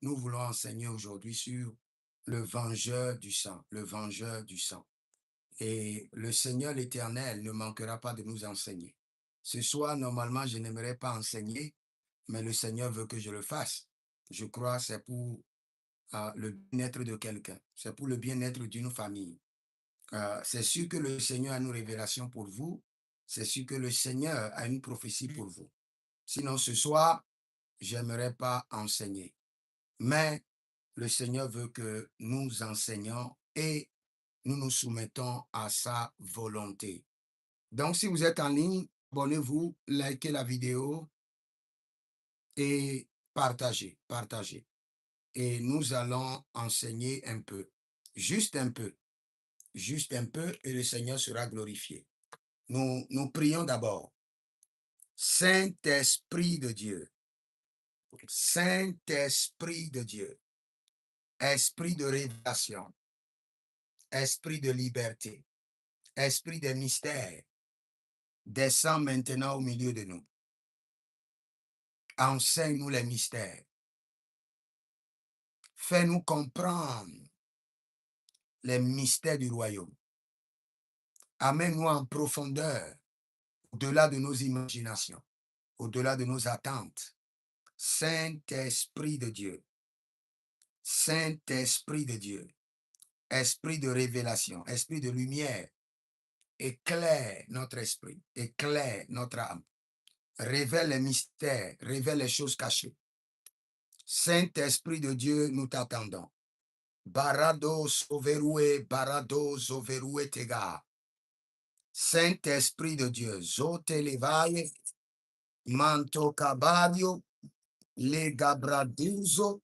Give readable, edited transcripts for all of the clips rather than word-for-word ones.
nous voulons enseigner aujourd'hui sur le vengeur du sang, le vengeur du sang. Et le Seigneur l'Éternel ne manquera pas de nous enseigner. Ce soir, normalement, je n'aimerais pas enseigner, mais le Seigneur veut que je le fasse. Je crois que c'est pour le bien-être de quelqu'un, c'est pour le bien-être d'une famille. C'est sûr que le Seigneur a une révélation pour vous, c'est sûr que le Seigneur a une prophétie pour vous. Sinon, ce soir, j'aimerais pas enseigner. Mais le Seigneur veut que nous enseignons et nous nous soumettons à sa volonté. Donc, si vous êtes en ligne, abonnez-vous, likez la vidéo et partagez. Et nous allons enseigner un peu, juste un peu, juste un peu, et le Seigneur sera glorifié. Nous prions d'abord. Saint-Esprit de Dieu, Saint-Esprit de Dieu, Esprit de révélation, Esprit de liberté, Esprit des mystères, descends maintenant au milieu de nous. Enseigne-nous les mystères. Fais-nous comprendre les mystères du royaume. Amène-nous en profondeur, au-delà de nos imaginations, au-delà de nos attentes. Saint-Esprit de Dieu, Saint-Esprit de Dieu, Esprit de révélation, Esprit de lumière, éclaire notre esprit, éclaire notre âme. Révèle les mystères, révèle les choses cachées. Saint-Esprit de Dieu, nous t'attendons. Barados overue tega. Saint-Esprit de Dieu, zote levaye, manto cabario, le gabraduzo,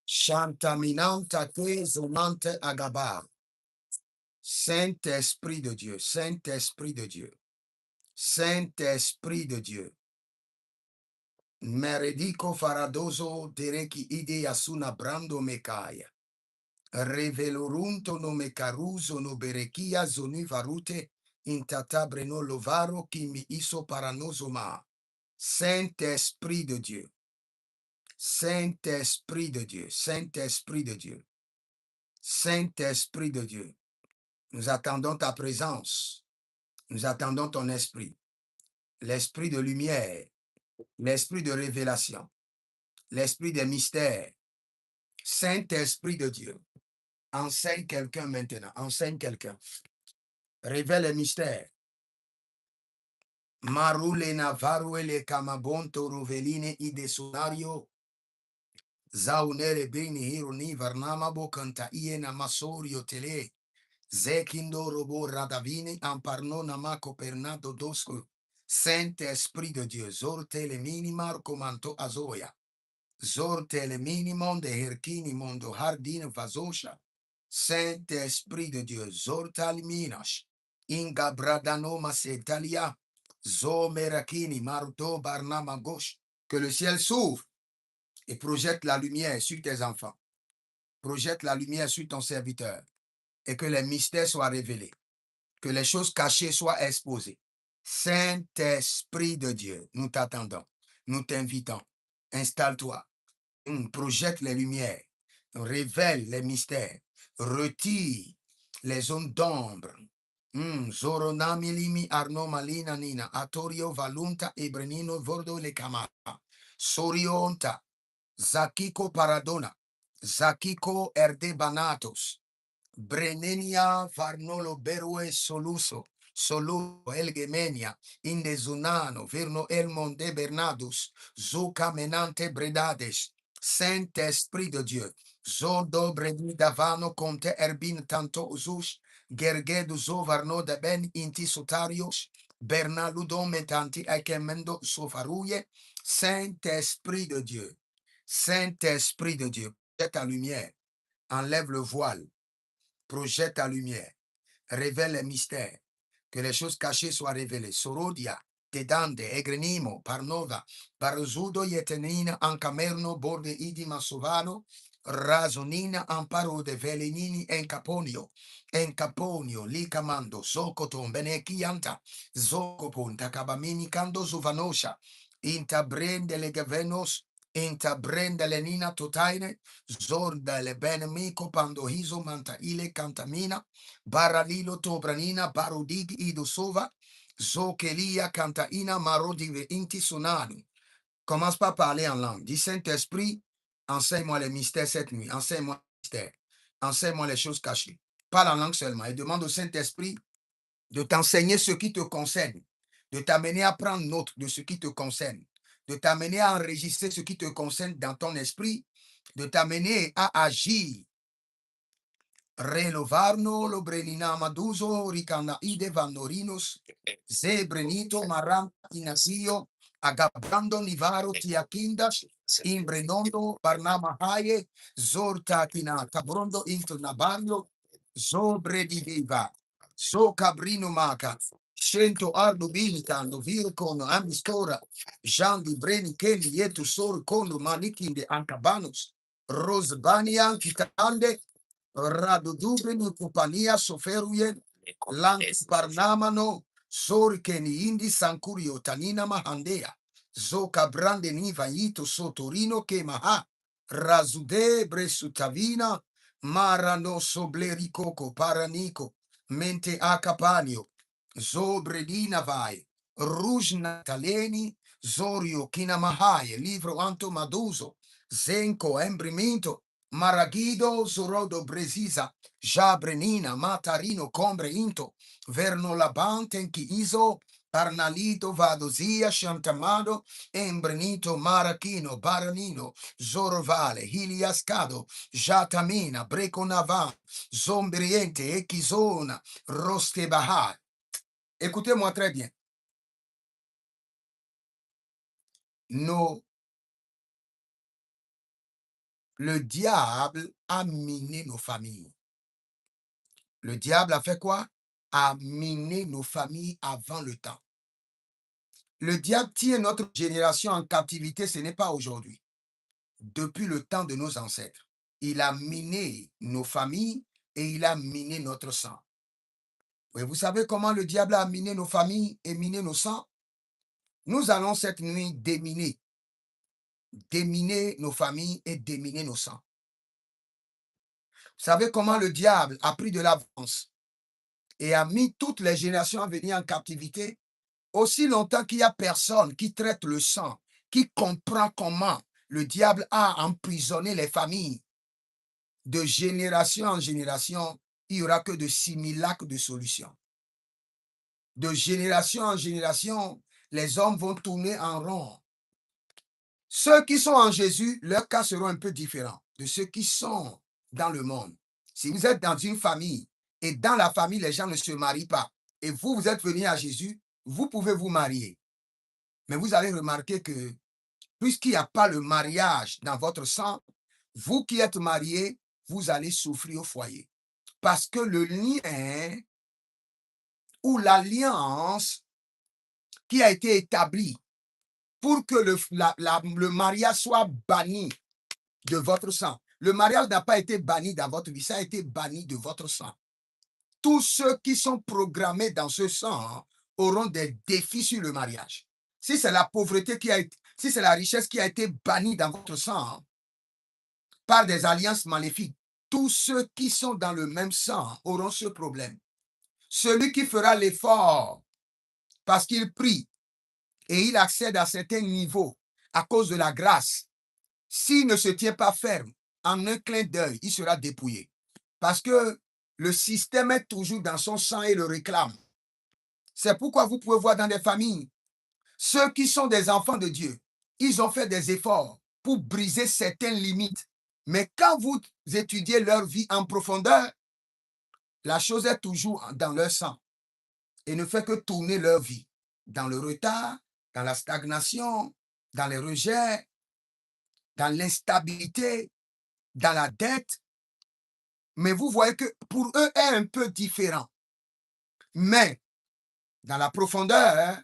chantaminanta te zonante agabar. Saint-Esprit de Dieu, Saint-Esprit de Dieu, Saint-Esprit de Dieu. Meredico faradoso dereki ide asuna brando mekaya. Revelorunto no mecaruso no berekia zoni varute intatabre no lovaro qui mi iso paranosoma. Saint-Esprit de Dieu, Saint-Esprit de Dieu, Saint-Esprit de Dieu, Saint-Esprit de Dieu. Nous attendons ta présence, nous attendons ton esprit, l'esprit de lumière, l'esprit de révélation, l'esprit des mystères. Saint-Esprit de Dieu, enseigne quelqu'un maintenant, enseigne quelqu'un. Révèle les mystères. Marule navaruele kamabonto roveline idesonario. Zaunere bini hironi varnama bokanta iena masorio tele. Zekindo robo radavine amparno namako pernado dosco. Saint-Esprit de Dieu, zorte le minimar comanto azoya. Zorte le minimum de herkini mondo hardin vazosha. Saint-Esprit de Dieu, zortal minash. Inga bradano masetalia. Zo merakini maruto barnama gauche. Que le ciel s'ouvre et projette la lumière sur tes enfants. Projette la lumière sur ton serviteur. Et que les mystères soient révélés. Que les choses cachées soient exposées. Saint-Esprit de Dieu, nous t'attendons. Nous t'invitons. Installe-toi. Projette les lumières. Révèle les mystères. Retire les zones d'ombre. Zoronamilimi arno malina nina. Atorio valunta ebrenino vordo le kamata. Sorionta. Zakiko paradona. Zakiko erdebanatos. Brenenia varnolo berue soluso. Solo elgemenia. Indezunano. Verno elmonde bernadus. Zuka menante bredades. Saint-Esprit de Dieu. Zodo bredi davano conte erbin tanto usus. Gergedu zovarno de ben inti sotarios. Bernaludo metanti ekemendo sofarouye. Saint-Esprit de Dieu. Saint-Esprit de Dieu. Projette ta lumière. Enlève le voile. Projette ta lumière. Révèle les mystères. Que les choses cachées soient révélées. Sorodia. Tedande, egrenimo, parnova, barozudo yetenina, ancamerno, borde idima sovano, razonina, amparo de velenini, encaponio, licamando, socoton, benechianta, zocopon, tacabamini, cando zuvanosha, intabrende legavenos, Inta brenda lenina totaine, zorda le benemico pandohizo manta ile cantamina, baralilo tobranina, barudig idosova, zokelia cantaina marodive inti sonani. Commence pas à parler en langue. Dis Saint-Esprit, enseigne-moi les mystères cette nuit. Enseigne-moi les mystères. Enseigne-moi les choses cachées. Parle en langue seulement et demande au Saint-Esprit de t'enseigner ce qui te concerne, de t'amener à prendre note de ce qui te concerne, de t'amener à enregistrer ce qui te concerne dans ton esprit, de t'amener à agir. Renovarno lo brenina maduzo ricana ide vanorinos zebrenito maram inasio agabrando nivaro tiakindas imbrenondo barnama haye zorta kina cabrondo into nabario zobre di viva so cabrino maca cento ardo bilitando vir con amistora Jean di breni kelly yetu sor kondo manikinde ancabanos rosbanian kitande Radudubeni kupania soferuye lanki parnamano sorkeni indi sankurio tanina mahandea zoka brande niva yito sotorino ke maha razude bresutavina marano soblericoko paraniko mente acapanio zobredina vai rujna taleni zorio kinamahaye livro anto maduzo zenko embrimento Maragido Zorodo Brezisa, Jabrenina, Matarino, Combre Into, Verno Labante, Iso, Parnalito, Vadozia, Chantamado, Embrenito, Marachino, Baranino, Zorovale, Hiliascado, Jatamina, Breconava, Zombriente, Equizona, Rostebaha. Écoutez-moi très bien. Le diable a miné nos familles. Le diable a fait quoi? A miné nos familles avant le temps. Le diable tient notre génération en captivité, ce n'est pas aujourd'hui. Depuis le temps de nos ancêtres, il a miné nos familles et il a miné notre sang. Et vous savez comment le diable a miné nos familles et miné nos sangs? Nous allons cette nuit déminer nos familles et déminer nos sangs. Vous savez comment le diable a pris de l'avance et a mis toutes les générations à venir en captivité? Aussi longtemps qu'il n'y a personne qui traite le sang, qui comprend comment le diable a emprisonné les familles, de génération en génération, il n'y aura que de simulacres de solutions. De génération en génération, les hommes vont tourner en rond. Ceux qui sont en Jésus, leurs cas seront un peu différents de ceux qui sont dans le monde. Si vous êtes dans une famille et dans la famille, les gens ne se marient pas et vous êtes venu à Jésus, vous pouvez vous marier. Mais vous allez remarquer que puisqu'il n'y a pas le mariage dans votre sang, vous qui êtes mariés, vous allez souffrir au foyer. Parce que le lien ou l'alliance qui a été établie pour que le mariage soit banni de votre sang. Le mariage n'a pas été banni dans votre vie, ça a été banni de votre sang. Tous ceux qui sont programmés dans ce sang auront des défis sur le mariage. Si c'est la pauvreté si c'est la richesse qui a été bannie dans votre sang par des alliances maléfiques, tous ceux qui sont dans le même sang auront ce problème. Celui qui fera l'effort parce qu'il prie et il accède à certains niveaux à cause de la grâce, s'il ne se tient pas ferme, en un clin d'œil, il sera dépouillé. Parce que le système est toujours dans son sang et le réclame. C'est pourquoi vous pouvez voir dans des familles, ceux qui sont des enfants de Dieu, ils ont fait des efforts pour briser certaines limites. Mais quand vous étudiez leur vie en profondeur, la chose est toujours dans leur sang et ne fait que tourner leur vie dans le retard, dans la stagnation, dans les rejets, dans l'instabilité, dans la dette. Mais vous voyez que pour eux est un peu différent. Mais dans la profondeur,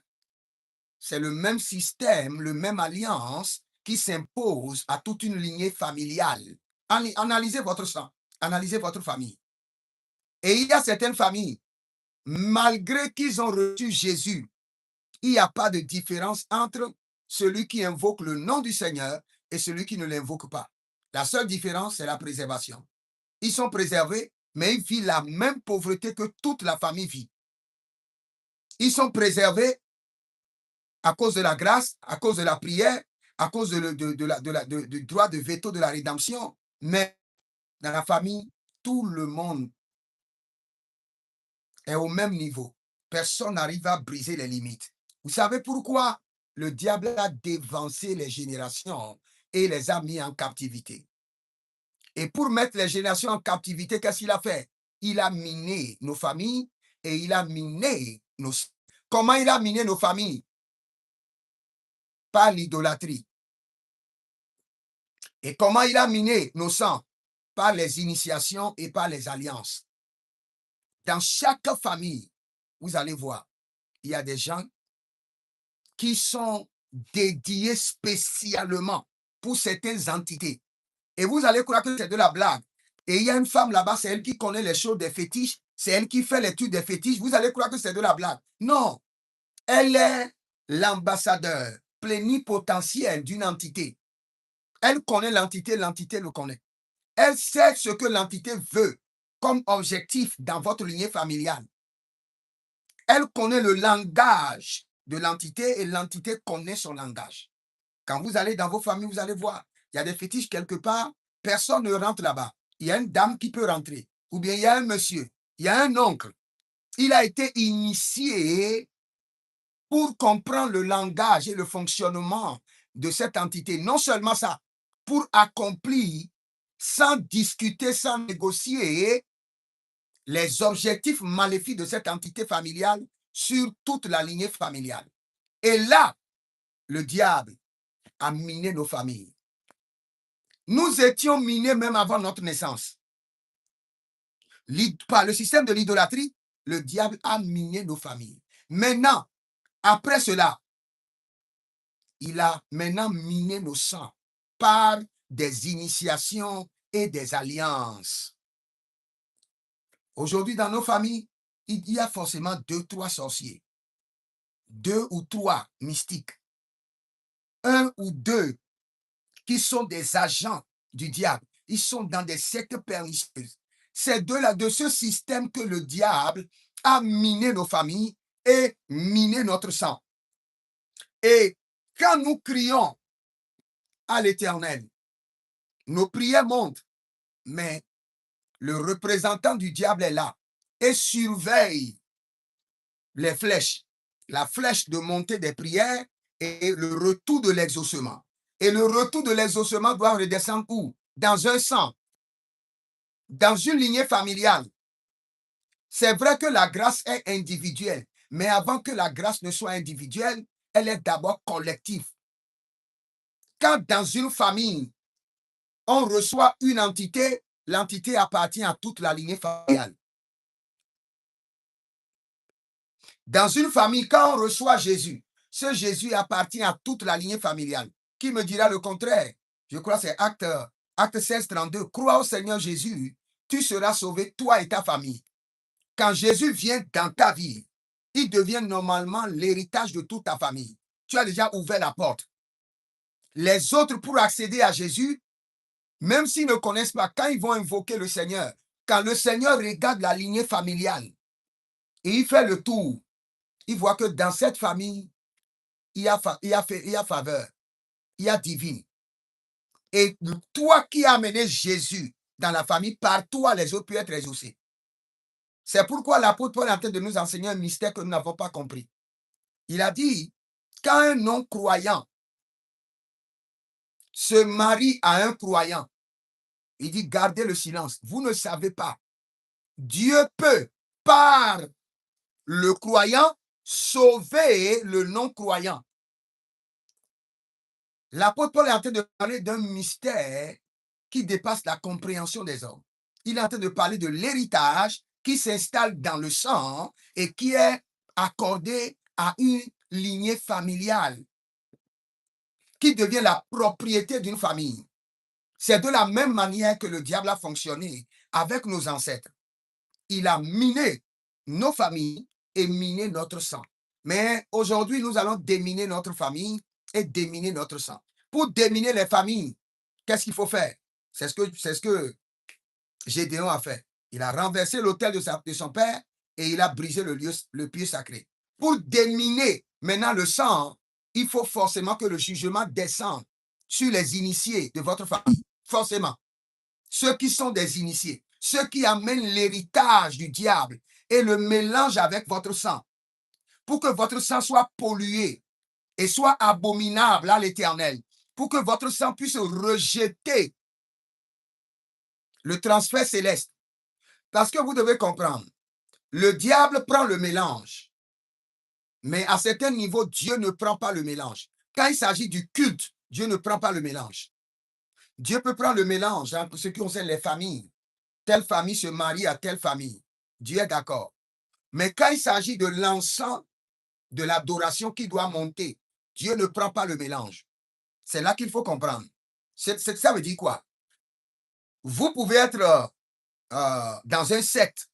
c'est le même système, le même alliance qui s'impose à toute une lignée familiale. Analysez votre sang, analysez votre famille. Et il y a certaines familles, malgré qu'ils ont reçu Jésus, il n'y a pas de différence entre celui qui invoque le nom du Seigneur et celui qui ne l'invoque pas. La seule différence, c'est la préservation. Ils sont préservés, mais ils vivent la même pauvreté que toute la famille vit. Ils sont préservés à cause de la grâce, à cause de la prière, à cause du droit de veto de la rédemption. Mais dans la famille, tout le monde est au même niveau. Personne n'arrive à briser les limites. Vous savez pourquoi le diable a dévancé les générations et les a mis en captivité? Et pour mettre les générations en captivité, qu'est-ce qu'il a fait? Il a miné nos familles et il a miné nos... Comment il a miné nos familles? Par l'idolâtrie. Et comment il a miné nos sangs? Par les initiations et par les alliances. Dans chaque famille, vous allez voir, il y a des gens qui sont dédiés spécialement pour certaines entités. Et vous allez croire que c'est de la blague. Et il y a une femme là-bas, c'est elle qui connaît les choses des fétiches, c'est elle qui fait l'étude des fétiches. Vous allez croire que c'est de la blague. Non, elle est l'ambassadeur plénipotentiel d'une entité. Elle connaît l'entité, l'entité le connaît. Elle sait ce que l'entité veut comme objectif dans votre lignée familiale. Elle connaît le langage de l'entité et l'entité connaît son langage. Quand vous allez dans vos familles, vous allez voir, il y a des fétiches quelque part, personne ne rentre là-bas. Il y a une dame qui peut rentrer, ou bien il y a un monsieur, il y a un oncle. Il a été initié pour comprendre le langage et le fonctionnement de cette entité. Non seulement ça, pour accomplir, sans discuter, sans négocier, les objectifs maléfiques de cette entité familiale sur toute la lignée familiale. Et là, le diable a miné nos familles. Nous étions minés même avant notre naissance. Par le système de l'idolâtrie, le diable a miné nos familles. Maintenant, après cela, il a maintenant miné nos sangs par des initiations et des alliances. Aujourd'hui, dans nos familles, il y a forcément 2-3 sorciers, 2 ou 3 mystiques, 1 ou 2 qui sont des agents du diable. Ils sont dans des sectes pernicieuses. C'est de ce système que le diable a miné nos familles et miné notre sang. Et quand nous crions à l'Éternel, nos prières montent, mais le représentant du diable est là et surveille les flèches, la flèche de montée des prières et le retour de l'exaucement. Et le retour de l'exaucement doit redescendre où? Dans un sang, dans une lignée familiale. C'est vrai que la grâce est individuelle, mais avant que la grâce ne soit individuelle, elle est d'abord collective. Quand dans une famille, on reçoit une entité, l'entité appartient à toute la lignée familiale. Dans une famille, quand on reçoit Jésus, ce Jésus appartient à toute la lignée familiale. Qui me dira le contraire? Je crois que c'est Acte 16, 32. Crois au Seigneur Jésus, tu seras sauvé, toi et ta famille. Quand Jésus vient dans ta vie, il devient normalement l'héritage de toute ta famille. Tu as déjà ouvert la porte. Les autres, pour accéder à Jésus, même s'ils ne connaissent pas, quand ils vont invoquer le Seigneur, quand le Seigneur regarde la lignée familiale et il fait le tour, il voit que dans cette famille, il y a faveur, il y a divine. Et toi qui as amené Jésus dans la famille, par toi, les autres peuvent être exaucés. C'est pourquoi l'apôtre Paul est en train de nous enseigner un mystère que nous n'avons pas compris. Il a dit, quand un non-croyant se marie à un croyant, il dit, gardez le silence. Vous ne savez pas. Dieu peut, par le croyant, sauver le non-croyant. L'apôtre Paul est en train de parler d'un mystère qui dépasse la compréhension des hommes. Il est en train de parler de l'héritage qui s'installe dans le sang et qui est accordé à une lignée familiale qui devient la propriété d'une famille. C'est de la même manière que le diable a fonctionné avec nos ancêtres. Il a miné nos familles et miné notre sang. Mais aujourd'hui, nous allons déminer notre famille et déminer notre sang. Pour déminer les familles, qu'est-ce qu'il faut faire? C'est ce que Gédéon a fait. Il a renversé l'autel de son père et il a brisé le pieu sacré. Pour déminer maintenant le sang, il faut forcément que le jugement descende sur les initiés de votre famille. Forcément. Ceux qui sont des initiés, ceux qui amènent l'héritage du diable et le mélangent avec votre sang. Pour que votre sang soit pollué et soit abominable à l'Éternel. Pour que votre sang puisse rejeter le transfert céleste. Parce que vous devez comprendre, le diable prend le mélange. Mais à certains niveaux, Dieu ne prend pas le mélange. Quand il s'agit du culte, Dieu ne prend pas le mélange. Dieu peut prendre le mélange, pour ce qui concerne les familles. Telle famille se marie à telle famille. Dieu est d'accord. Mais quand il s'agit de l'encens de l'adoration qui doit monter, Dieu ne prend pas le mélange. C'est là qu'il faut comprendre. Ça veut dire quoi? Vous pouvez être dans un secte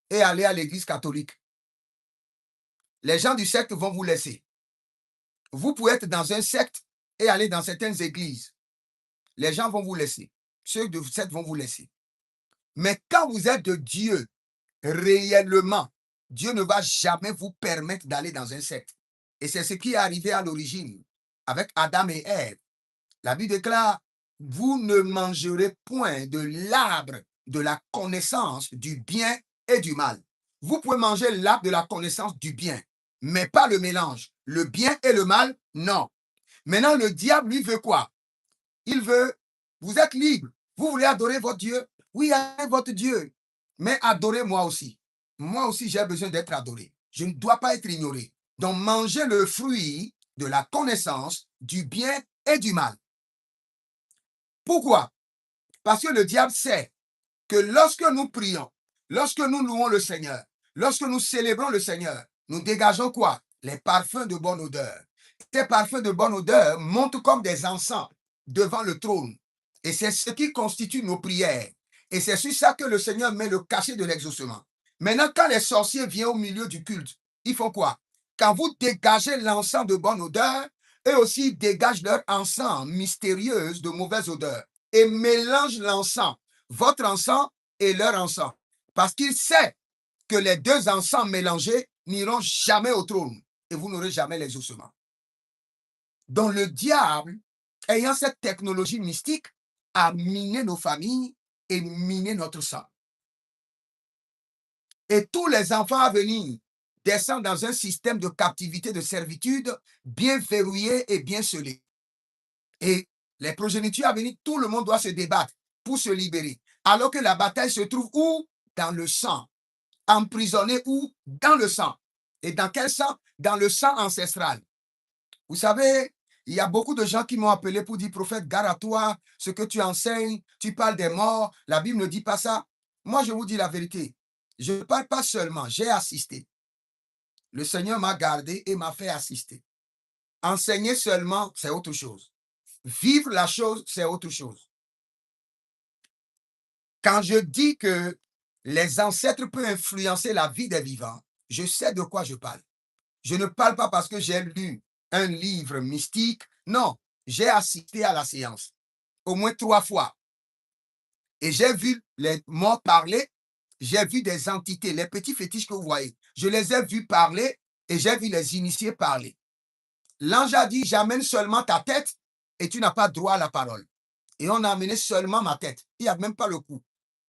et aller à l'église catholique. Les gens du secte vont vous laisser. Vous pouvez être dans un secte et aller dans certaines églises. Les gens vont vous laisser. Ceux de secte vont vous laisser. Mais quand vous êtes de Dieu, réellement, Dieu ne va jamais vous permettre d'aller dans un secte. Et c'est ce qui est arrivé à l'origine avec Adam et Ève. La Bible déclare, vous ne mangerez point de l'arbre de la connaissance du bien et du mal. Vous pouvez manger l'arbre de la connaissance du bien, mais pas le mélange. Le bien et le mal, non. Maintenant, le diable, lui, veut quoi? Il veut, vous êtes libre. Vous voulez adorer votre Dieu? Oui, adorez votre Dieu. Mais adorez moi aussi. Moi aussi, j'ai besoin d'être adoré. Je ne dois pas être ignoré. Donc, mangez le fruit de la connaissance du bien et du mal. Pourquoi? Parce que le diable sait que lorsque nous prions, lorsque nous louons le Seigneur, lorsque nous célébrons le Seigneur, nous dégageons quoi? Les parfums de bonne odeur. Ces parfums de bonne odeur montent comme des encens devant le trône. Et c'est ce qui constitue nos prières. Et c'est sur ça que le Seigneur met le cachet de l'exaucement. Maintenant, quand les sorciers viennent au milieu du culte, ils font quoi? Quand vous dégagez l'encens de bonne odeur, eux aussi dégagent leur encens mystérieux de mauvaise odeur et mélangent l'encens, votre encens et leur encens. Parce qu'il sait que les deux encens mélangés n'iront jamais au trône et vous n'aurez jamais l'exaucement. Donc le diable, ayant cette technologie mystique, a miné nos familles et miné notre sang. Et tous les enfants à venir descendent dans un système de captivité, de servitude bien verrouillé et bien scellé. Et les progénitures à venir, tout le monde doit se débattre pour se libérer. Alors que la bataille se trouve où? Dans le sang. Emprisonné où? Dans le sang. Et dans quel sang? Dans le sang ancestral. Vous savez, il y a beaucoup de gens qui m'ont appelé pour dire, prophète, gare à toi, ce que tu enseignes, tu parles des morts, la Bible ne dit pas ça. Moi, je vous dis la vérité. Je ne parle pas seulement, j'ai assisté. Le Seigneur m'a gardé et m'a fait assister. Enseigner seulement, c'est autre chose. Vivre la chose, c'est autre chose. Quand je dis que les ancêtres peuvent influencer la vie des vivants, je sais de quoi je parle. Je ne parle pas parce que j'ai lu un livre mystique. Non, j'ai assisté à la séance au moins 3 fois. Et j'ai vu les morts parler. J'ai vu des entités, les petits fétiches que vous voyez. Je les ai vus parler et j'ai vu les initiés parler. L'ange a dit, j'amène seulement ta tête et tu n'as pas droit à la parole. Et on a amené seulement ma tête. Il n'y a même pas le cou.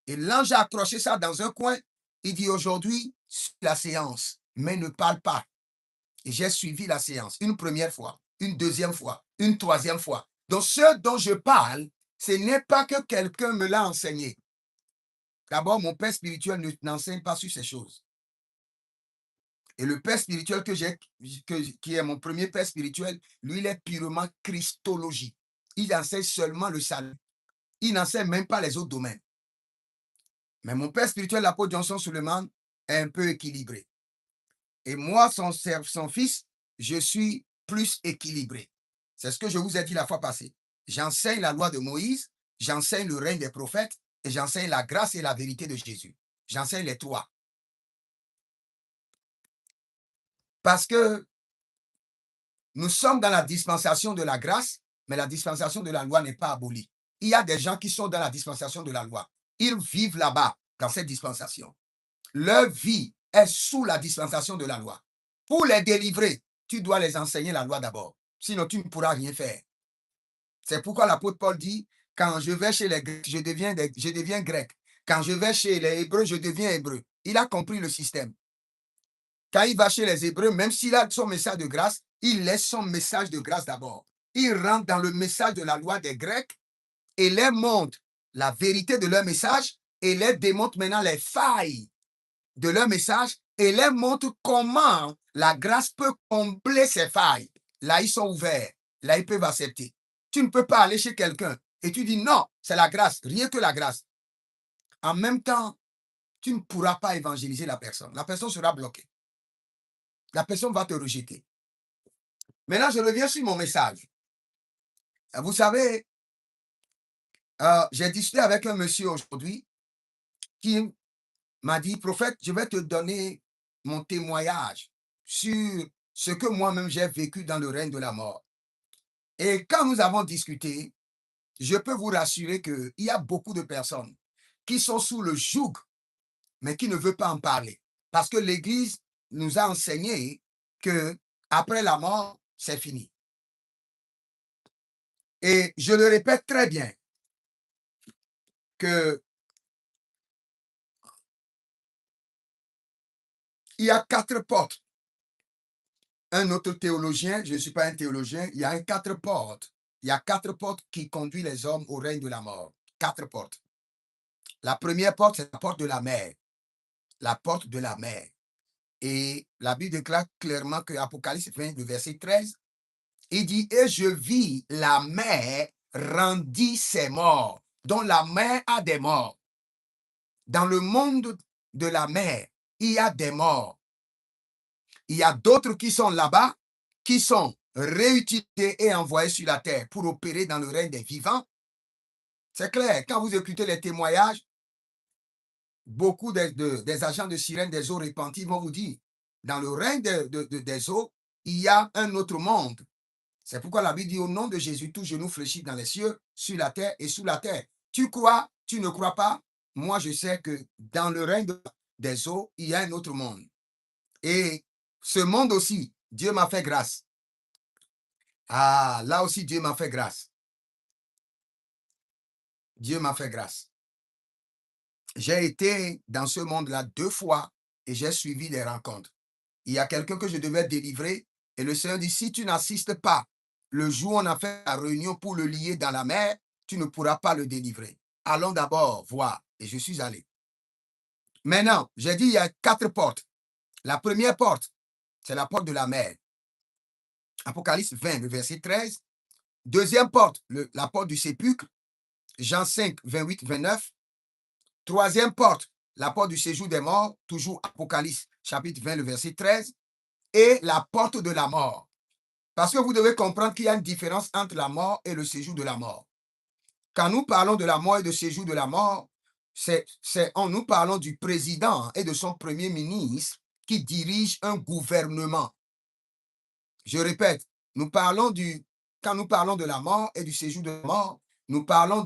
Et l'ange a accroché ça dans un coin. Il dit, aujourd'hui, la séance, mais ne parle pas. Et j'ai suivi la séance une première fois, une deuxième fois, une troisième fois. Donc, ce dont je parle, ce n'est pas que quelqu'un me l'a enseigné. D'abord, mon père spirituel n'enseigne pas sur ces choses. Et le père spirituel que j'ai, qui est mon premier père spirituel, lui, il est purement christologie. Il enseigne seulement le salut. Il n'enseigne même pas les autres domaines. Mais mon père spirituel, l'apôtre Johnson Suleiman, est un peu équilibré. Et moi, son fils, je suis plus équilibré. C'est ce que je vous ai dit la fois passée. J'enseigne la loi de Moïse, j'enseigne le règne des prophètes et j'enseigne la grâce et la vérité de Jésus. J'enseigne les trois. Parce que nous sommes dans la dispensation de la grâce, mais la dispensation de la loi n'est pas abolie. Il y a des gens qui sont dans la dispensation de la loi. Ils vivent là-bas, dans cette dispensation. Leur vie est sous la dispensation de la loi. Pour les délivrer, tu dois les enseigner la loi d'abord. Sinon, tu ne pourras rien faire. C'est pourquoi l'apôtre Paul dit, quand je vais chez les Grecs, je deviens grec. Quand je vais chez les Hébreux, je deviens hébreu. Il a compris le système. Quand il va chez les Hébreux, même s'il a son message de grâce, il laisse son message de grâce d'abord. Il rentre dans le message de la loi des Grecs et leur montre la vérité de leur message et leur démontre maintenant les failles de leur message et leur montre comment la grâce peut combler ces failles. Là, ils sont ouverts. Là, ils peuvent accepter. Tu ne peux pas aller chez quelqu'un et tu dis non, c'est la grâce, rien que la grâce. En même temps, tu ne pourras pas évangéliser la personne. La personne sera bloquée. La personne va te rejeter. Maintenant, je reviens sur mon message. Vous savez, j'ai discuté avec un monsieur aujourd'hui qui m'a dit, prophète, je vais te donner mon témoignage sur ce que moi-même j'ai vécu dans le règne de la mort. Et quand nous avons discuté, je peux vous rassurer qu'il y a beaucoup de personnes qui sont sous le joug, mais qui ne veulent pas en parler. Parce que l'Église nous a enseigné que après la mort, c'est fini. Et je le répète très bien, que il y a 4 portes. Un autre théologien, je ne suis pas un théologien, il y a 4 portes. Il y a 4 portes qui conduisent les hommes au règne de la mort. 4 portes. La première porte, c'est la porte de la mer. La porte de la mer. Et la Bible déclare clairement que Apocalypse 20, le verset 13, il dit, et je vis la mer rendit ses morts. Donc la mer a des morts. Dans le monde de la mer, il y a des morts. Il y a d'autres qui sont là-bas, qui sont réutilisés et envoyés sur la terre pour opérer dans le règne des vivants. C'est clair, quand vous écoutez les témoignages, beaucoup des agents de sirène des eaux repenties vont vous dire, dans le règne des eaux, il y a un autre monde. C'est pourquoi la Bible dit, au nom de Jésus, tout genou fléchit dans les cieux, sur la terre et sous la terre. Tu crois, tu ne crois pas? Moi, je sais que dans le règne des eaux, il y a un autre monde. Et ce monde aussi, Dieu m'a fait grâce. Ah, là aussi, Dieu m'a fait grâce. Dieu m'a fait grâce. J'ai été dans ce monde-là 2 fois et j'ai suivi des rencontres. Il y a quelqu'un que je devais délivrer et le Seigneur dit, si tu n'assistes pas le jour où on a fait la réunion pour le lier dans la mer, tu ne pourras pas le délivrer. Allons d'abord voir. Et je suis allé. Maintenant, j'ai dit, il y a 4 portes. La première porte, c'est la porte de la mer. Apocalypse 20, le verset 13. Deuxième porte, la porte du sépulcre. Jean 5, 28, 29. Troisième porte, la porte du séjour des morts, toujours Apocalypse, chapitre 20, le verset 13. Et la porte de la mort. Parce que vous devez comprendre qu'il y a une différence entre la mort et le séjour de la mort. Quand nous parlons de la mort et de séjour de la mort, nous parlons du président et de son premier ministre qui dirige un gouvernement. Je répète, quand nous parlons de la mort et du séjour de la mort, nous parlons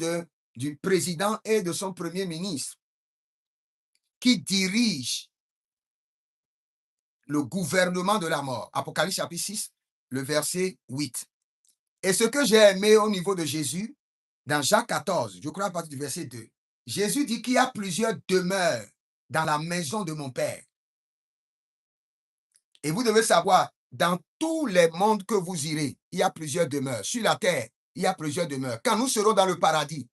du président et de son premier ministre qui dirige le gouvernement de la mort. Apocalypse chapitre 6, le verset 8. Et ce que j'ai aimé au niveau de Jésus, dans Jacques 14, je crois à partir du verset 2, Jésus dit qu'il y a plusieurs demeures dans la maison de mon Père. Et vous devez savoir, dans tous les mondes que vous irez, il y a plusieurs demeures. Sur la terre, il y a plusieurs demeures. Quand nous serons dans le paradis,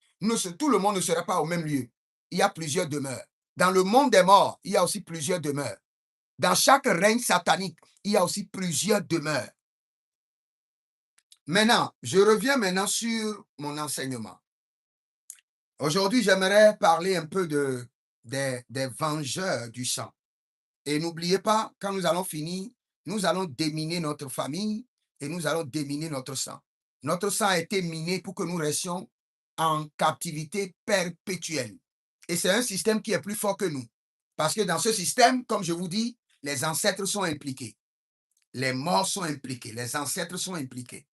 tout le monde ne sera pas au même lieu. Il y a plusieurs demeures. Dans le monde des morts, il y a aussi plusieurs demeures. Dans chaque règne satanique, il y a aussi plusieurs demeures. Maintenant, je reviens maintenant sur mon enseignement. Aujourd'hui, j'aimerais parler un peu des vengeurs du sang. Et n'oubliez pas, quand nous allons finir, nous allons déminer notre famille et nous allons déminer notre sang. Notre sang a été miné pour que nous restions en captivité perpétuelle. Et c'est un système qui est plus fort que nous. Parce que dans ce système, comme je vous dis, les ancêtres sont impliqués. Les morts sont impliqués. Les ancêtres sont impliqués.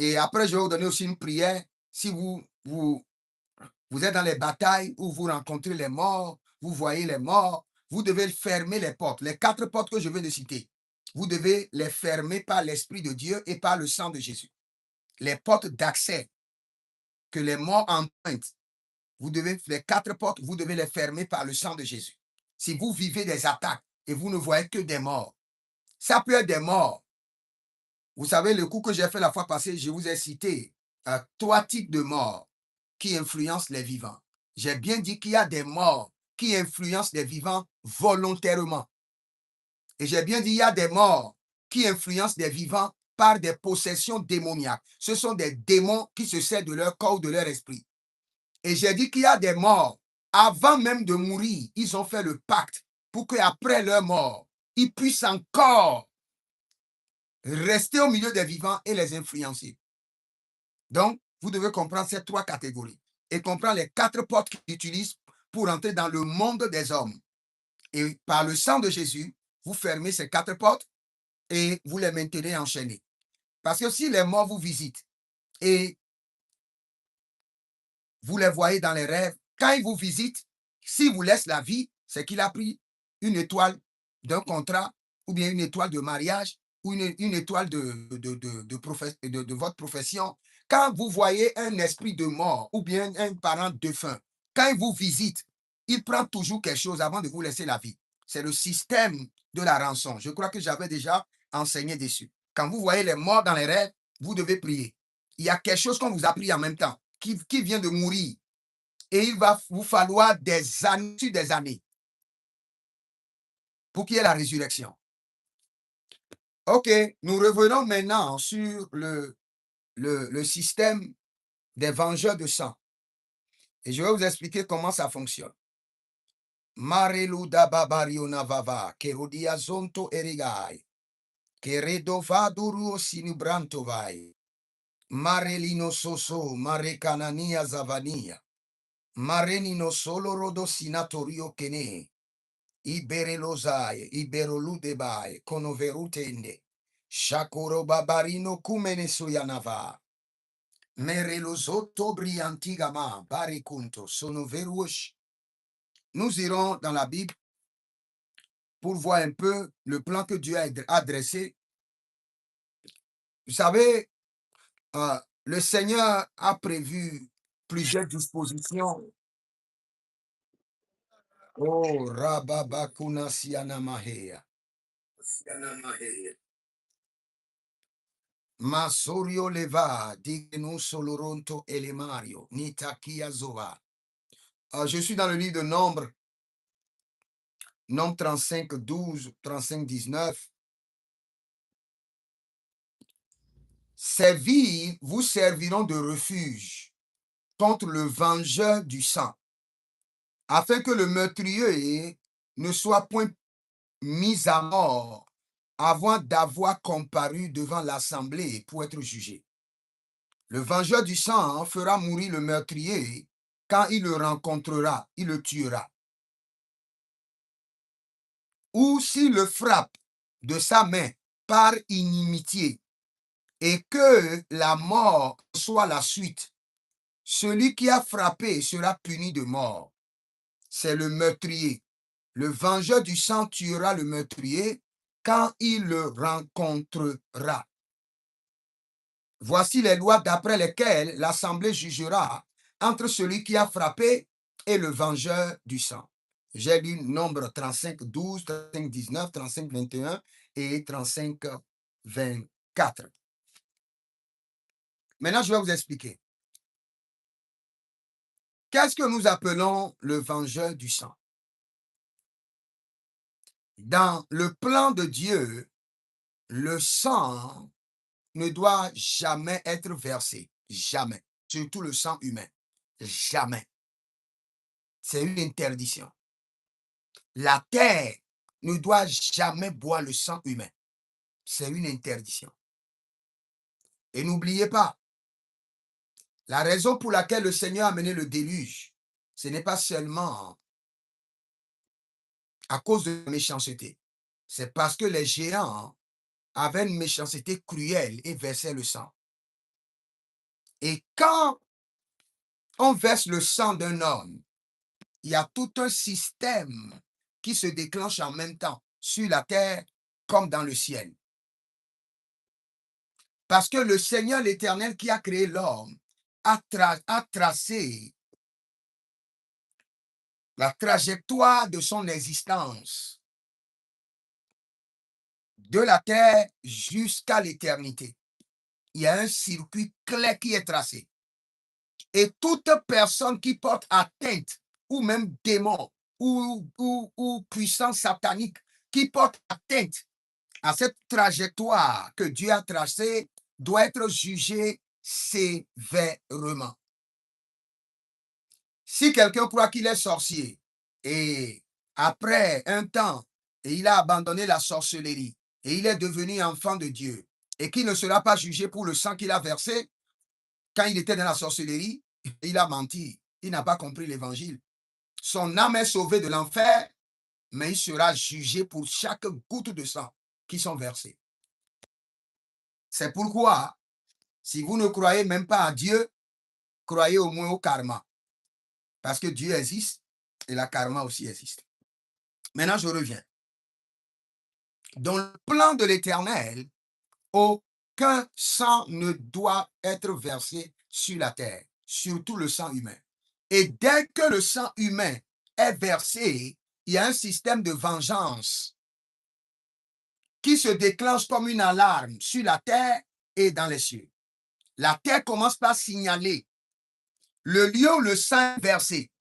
Et après, je vais vous donner aussi une prière. Si vous êtes dans les batailles où vous rencontrez les morts, vous voyez les morts, vous devez fermer les portes. Les 4 portes que je viens de citer, vous devez les fermer par l'Esprit de Dieu et par le sang de Jésus. Les portes d'accès que les morts empruntent, les 4 portes, vous devez les fermer par le sang de Jésus. Si vous vivez des attaques et vous ne voyez que des morts, ça peut être des morts. Vous savez, le coup que j'ai fait la fois passée, je vous ai cité 3 types de morts qui influencent les vivants. J'ai bien dit qu'il y a des morts qui influencent les vivants volontairement. Et j'ai bien dit qu'il y a des morts qui influencent les vivants par des possessions démoniaques. Ce sont des démons qui se servent de leur corps ou de leur esprit. Et j'ai dit qu'il y a des morts, avant même de mourir, ils ont fait le pacte pour qu'après leur mort, ils puissent encore rester au milieu des vivants et les influencer. Donc, vous devez comprendre ces 3 catégories et comprendre les 4 portes qu'ils utilisent pour entrer dans le monde des hommes. Et par le sang de Jésus, vous fermez ces 4 portes et vous les maintenez enchaînées. Parce que si les morts vous visitent et vous les voyez dans les rêves, quand ils vous visitent, s'ils vous laissent la vie, c'est qu'il a pris une étoile d'un contrat ou bien une étoile de mariage ou une étoile de votre profession. Quand vous voyez un esprit de mort ou bien un parent défunt, quand il vous visite, il prend toujours quelque chose avant de vous laisser la vie. C'est le système de la rançon. Je crois que j'avais déjà enseigné dessus. Quand vous voyez les morts dans les rêves, vous devez prier. Il y a quelque chose qu'on vous a pris en même temps, qui vient de mourir. Et il va vous falloir des années sur des années pour qu'il y ait la résurrection. OK, nous revenons maintenant sur le système des vengeurs de sang. Et je vais vous expliquer comment ça fonctionne. Mareluda babario vava, kerodia zonto erigai, keredovaduru sinubrantovai, marelino soso, marekanania zavania, marenino solo rodo sinatorio kene, iberelozai, iberoludebai, konoverutende, shakoro babarino kumene soyanava. Merelozotto briantigama, barikunto, sono verouche. Nous irons dans la Bible pour voir un peu le plan que Dieu a dressé. Vous savez, le Seigneur a prévu plusieurs dispositions. Oh, Rababakuna Sianamahea. Masorio leva, digenu soloronto elemario, nitakia zova. Je suis dans le livre de Nombre 35, 12, 35, 19. Ces vies vous serviront de refuge contre le vengeur du sang, afin que le meurtrier ne soit point mis à mort avant d'avoir comparu devant l'assemblée pour être jugé. Le vengeur du sang fera mourir le meurtrier quand il le rencontrera, il le tuera. Ou s'il le frappe de sa main par inimitié et que la mort soit la suite, celui qui a frappé sera puni de mort. C'est le meurtrier. Le vengeur du sang tuera le meurtrier quand il le rencontrera. Voici les lois d'après lesquelles l'Assemblée jugera entre celui qui a frappé et le vengeur du sang. J'ai lu Nombre 35, 12, 35, 19, 35, 21 et 35, 24. Maintenant, je vais vous expliquer. Qu'est-ce que nous appelons le vengeur du sang? Dans le plan de Dieu, le sang ne doit jamais être versé. Jamais. Surtout le sang humain. Jamais. C'est une interdiction. La terre ne doit jamais boire le sang humain. C'est une interdiction. Et n'oubliez pas, la raison pour laquelle le Seigneur a mené le déluge, ce n'est pas seulement à cause de la méchanceté. C'est parce que les géants avaient une méchanceté cruelle et versaient le sang. Et quand on verse le sang d'un homme, il y a tout un système qui se déclenche en même temps sur la terre comme dans le ciel. Parce que le Seigneur l'Éternel qui a créé l'homme a tracé la trajectoire de son existence de la terre jusqu'à l'éternité. Il y a un circuit clair qui est tracé. Et toute personne qui porte atteinte, ou même démon, ou puissance satanique, qui porte atteinte à cette trajectoire que Dieu a tracée, doit être jugée sévèrement. Si quelqu'un croit qu'il est sorcier et après un temps, et il a abandonné la sorcellerie et il est devenu enfant de Dieu et qu'il ne sera pas jugé pour le sang qu'il a versé quand il était dans la sorcellerie, il a menti. Il n'a pas compris l'évangile. Son âme est sauvée de l'enfer, mais il sera jugé pour chaque goutte de sang qui sont versées. C'est pourquoi, si vous ne croyez même pas à Dieu, croyez au moins au karma. Parce que Dieu existe et la karma aussi existe. Maintenant, je reviens. Dans le plan de l'Éternel, aucun sang ne doit être versé sur la terre, surtout le sang humain. Et dès que le sang humain est versé, il y a un système de vengeance qui se déclenche comme une alarme sur la terre et dans les cieux. La terre commence par signaler le lieu où le sang est versé.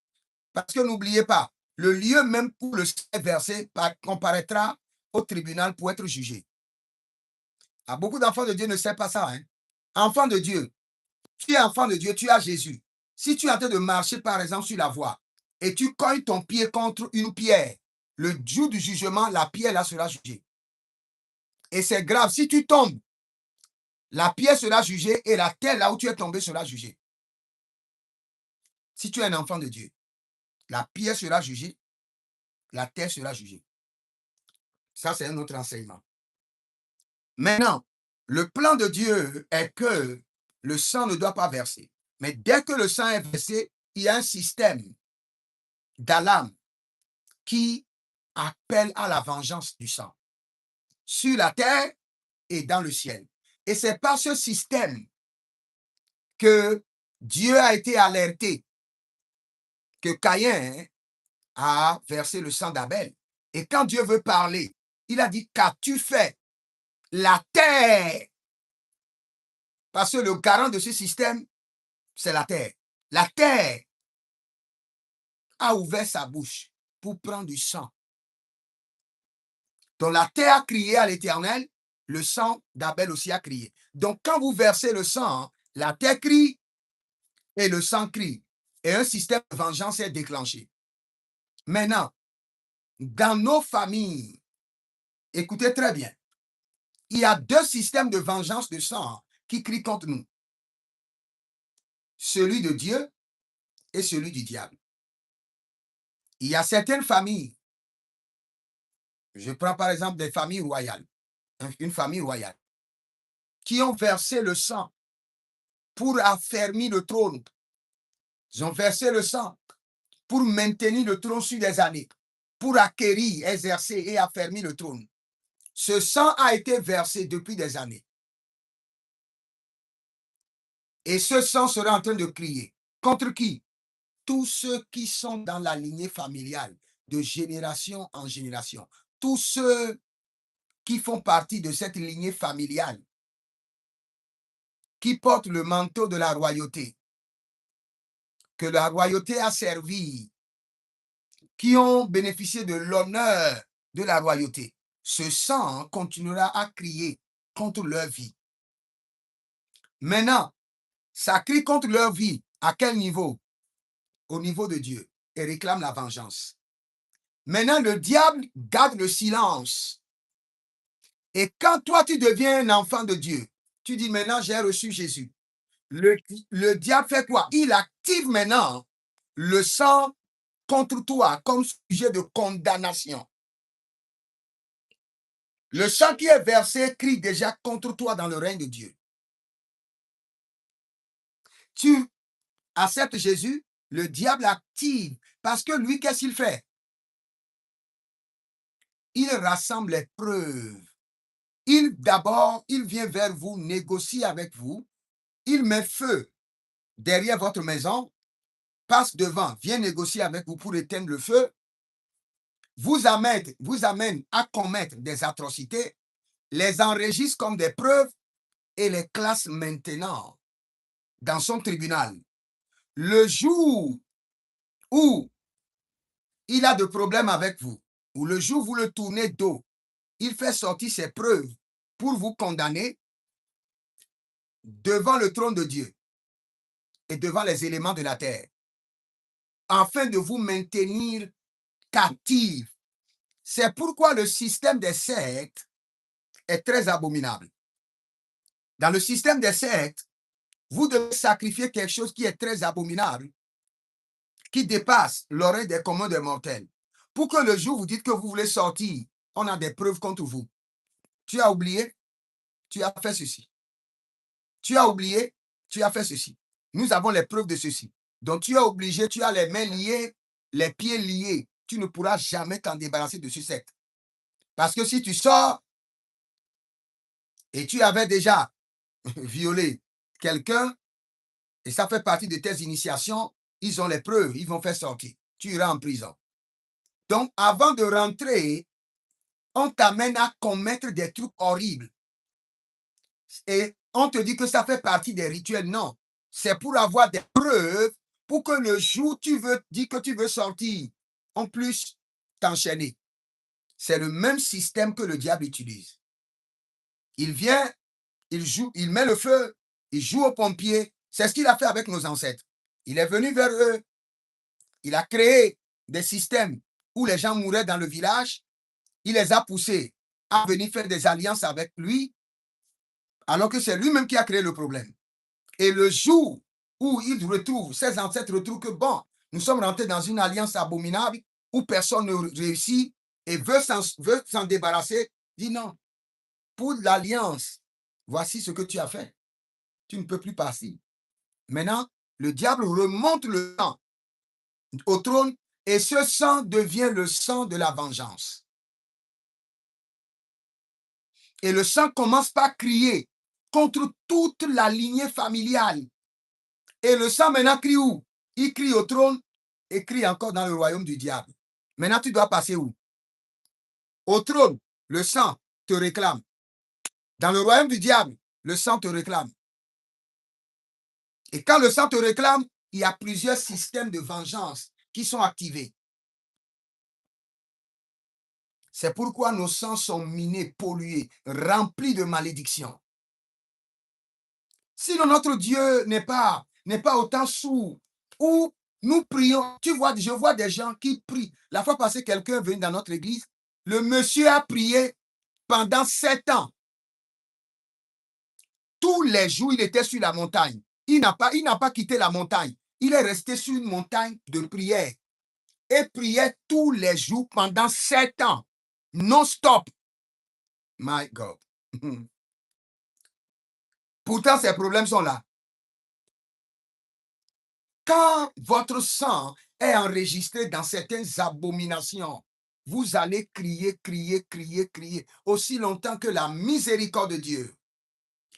Parce que n'oubliez pas, le lieu même où le sang est versé comparaîtra au tribunal pour être jugé. Ah, beaucoup d'enfants de Dieu ne savent pas ça. Hein? Enfant de Dieu, tu es enfant de Dieu, tu as Jésus. Si tu es en train de marcher, par exemple, sur la voie et tu cognes ton pied contre une pierre, le jour du jugement, la pierre là sera jugée. Et c'est grave. Si tu tombes, la pierre sera jugée et la terre là où tu es tombé sera jugée. Si tu es un enfant de Dieu, la pierre sera jugée, la terre sera jugée. Ça, c'est un autre enseignement. Maintenant, le plan de Dieu est que le sang ne doit pas verser. Mais dès que le sang est versé, il y a un système d'alarme qui appelle à la vengeance du sang sur la terre et dans le ciel. Et c'est par ce système que Dieu a été alerté que Caïn a versé le sang d'Abel. Et quand Dieu veut parler, il a dit, qu'as-tu fait? La terre. Parce que le garant de ce système, c'est la terre. La terre a ouvert sa bouche pour prendre du sang. Donc la terre a crié à l'Éternel, le sang d'Abel aussi a crié. Donc quand vous versez le sang, la terre crie et le sang crie. Et un système de vengeance est déclenché. Maintenant, dans nos familles, écoutez très bien, il y a deux systèmes de vengeance de sang qui crient contre nous. Celui de Dieu et celui du diable. Il y a certaines familles, je prends par exemple des familles royales, une famille royale, qui ont versé le sang pour affermir le trône. Ils ont versé le sang pour maintenir le trône sur des années, pour acquérir, exercer et affermir le trône. Ce sang a été versé depuis des années. Et ce sang sera en train de crier. Contre qui? Tous ceux qui sont dans la lignée familiale, de génération en génération. Tous ceux qui font partie de cette lignée familiale, qui portent le manteau de la royauté, que la royauté a servi, qui ont bénéficié de l'honneur de la royauté. Ce sang continuera à crier contre leur vie. Maintenant, ça crie contre leur vie. À quel niveau? Au niveau de Dieu. Et réclame la vengeance. Maintenant, le diable garde le silence. Et quand toi, tu deviens un enfant de Dieu, tu dis maintenant, j'ai reçu Jésus. Le diable fait quoi? Il active maintenant le sang contre toi comme sujet de condamnation. Le sang qui est versé crie déjà contre toi dans le règne de Dieu. tu acceptes Jésus, le diable active. Parce que lui, qu'est-ce qu'il fait? Il rassemble les preuves. D'abord, il vient vers vous, négocie avec vous. Il met feu derrière votre maison, passe devant, vient négocier avec vous pour éteindre le feu, vous amène à commettre des atrocités, les enregistre comme des preuves et les classe maintenant dans son tribunal. Le jour où il a de problèmes avec vous, ou le jour où vous le tournez dos, il fait sortir ses preuves pour vous condamner devant le trône de Dieu et devant les éléments de la terre, afin de vous maintenir captifs. C'est pourquoi le système des sectes est très abominable. Dans le système des sectes, vous devez sacrifier quelque chose qui est très abominable, qui dépasse l'oreille des communs des mortels. Pour que le jour où vous dites que vous voulez sortir, on a des preuves contre vous. Tu as oublié, tu as fait ceci. Tu as oublié, tu as fait ceci. Nous avons les preuves de ceci. Donc tu es obligé, tu as les mains liées, les pieds liés. Tu ne pourras jamais t'en débarrasser de ce secte. Parce que si tu sors et tu avais déjà violé quelqu'un, et ça fait partie de tes initiations, ils ont les preuves, ils vont faire sortir. Tu iras en prison. Donc, avant de rentrer, on t'amène à commettre des trucs horribles. Et on te dit que ça fait partie des rituels. Non, c'est pour avoir des preuves pour que le jour où tu veux dire que tu veux sortir, on puisse t'enchaîner. C'est le même système que le diable utilise. Il vient, il joue, il met le feu, il joue aux pompiers. C'est ce qu'il a fait avec nos ancêtres. Il est venu vers eux. Il a créé des systèmes où les gens mouraient dans le village. Il les a poussés à venir faire des alliances avec lui, alors que c'est lui-même qui a créé le problème. Et le jour où il retrouve, ses ancêtres retrouvent que bon, nous sommes rentrés dans une alliance abominable où personne ne réussit et veut s'en débarrasser, dit non, pour l'alliance, voici ce que tu as fait. Tu ne peux plus passer. Maintenant, le diable remonte le sang au trône et ce sang devient le sang de la vengeance. Et le sang commence par crier contre toute la lignée familiale. Et le sang maintenant crie où? Il crie au trône et crie encore dans le royaume du diable. Maintenant, tu dois passer où? Au trône, le sang te réclame. Dans le royaume du diable, le sang te réclame. Et quand le sang te réclame, il y a plusieurs systèmes de vengeance qui sont activés. C'est pourquoi nos sangs sont minés, pollués, remplis de malédictions. Sinon, notre Dieu n'est pas autant sourd. Où nous prions, je vois des gens qui prient. La fois passée, quelqu'un est venu dans notre église. Le monsieur a prié pendant 7 ans. Tous les jours, il était sur la montagne. Il n'a pas quitté la montagne. Il est resté sur une montagne de prière et priait tous les jours pendant 7 ans. Non-stop. My God. Pourtant, ces problèmes sont là. Quand votre sang est enregistré dans certaines abominations, vous allez crier, crier, crier, crier, aussi longtemps que la miséricorde de Dieu,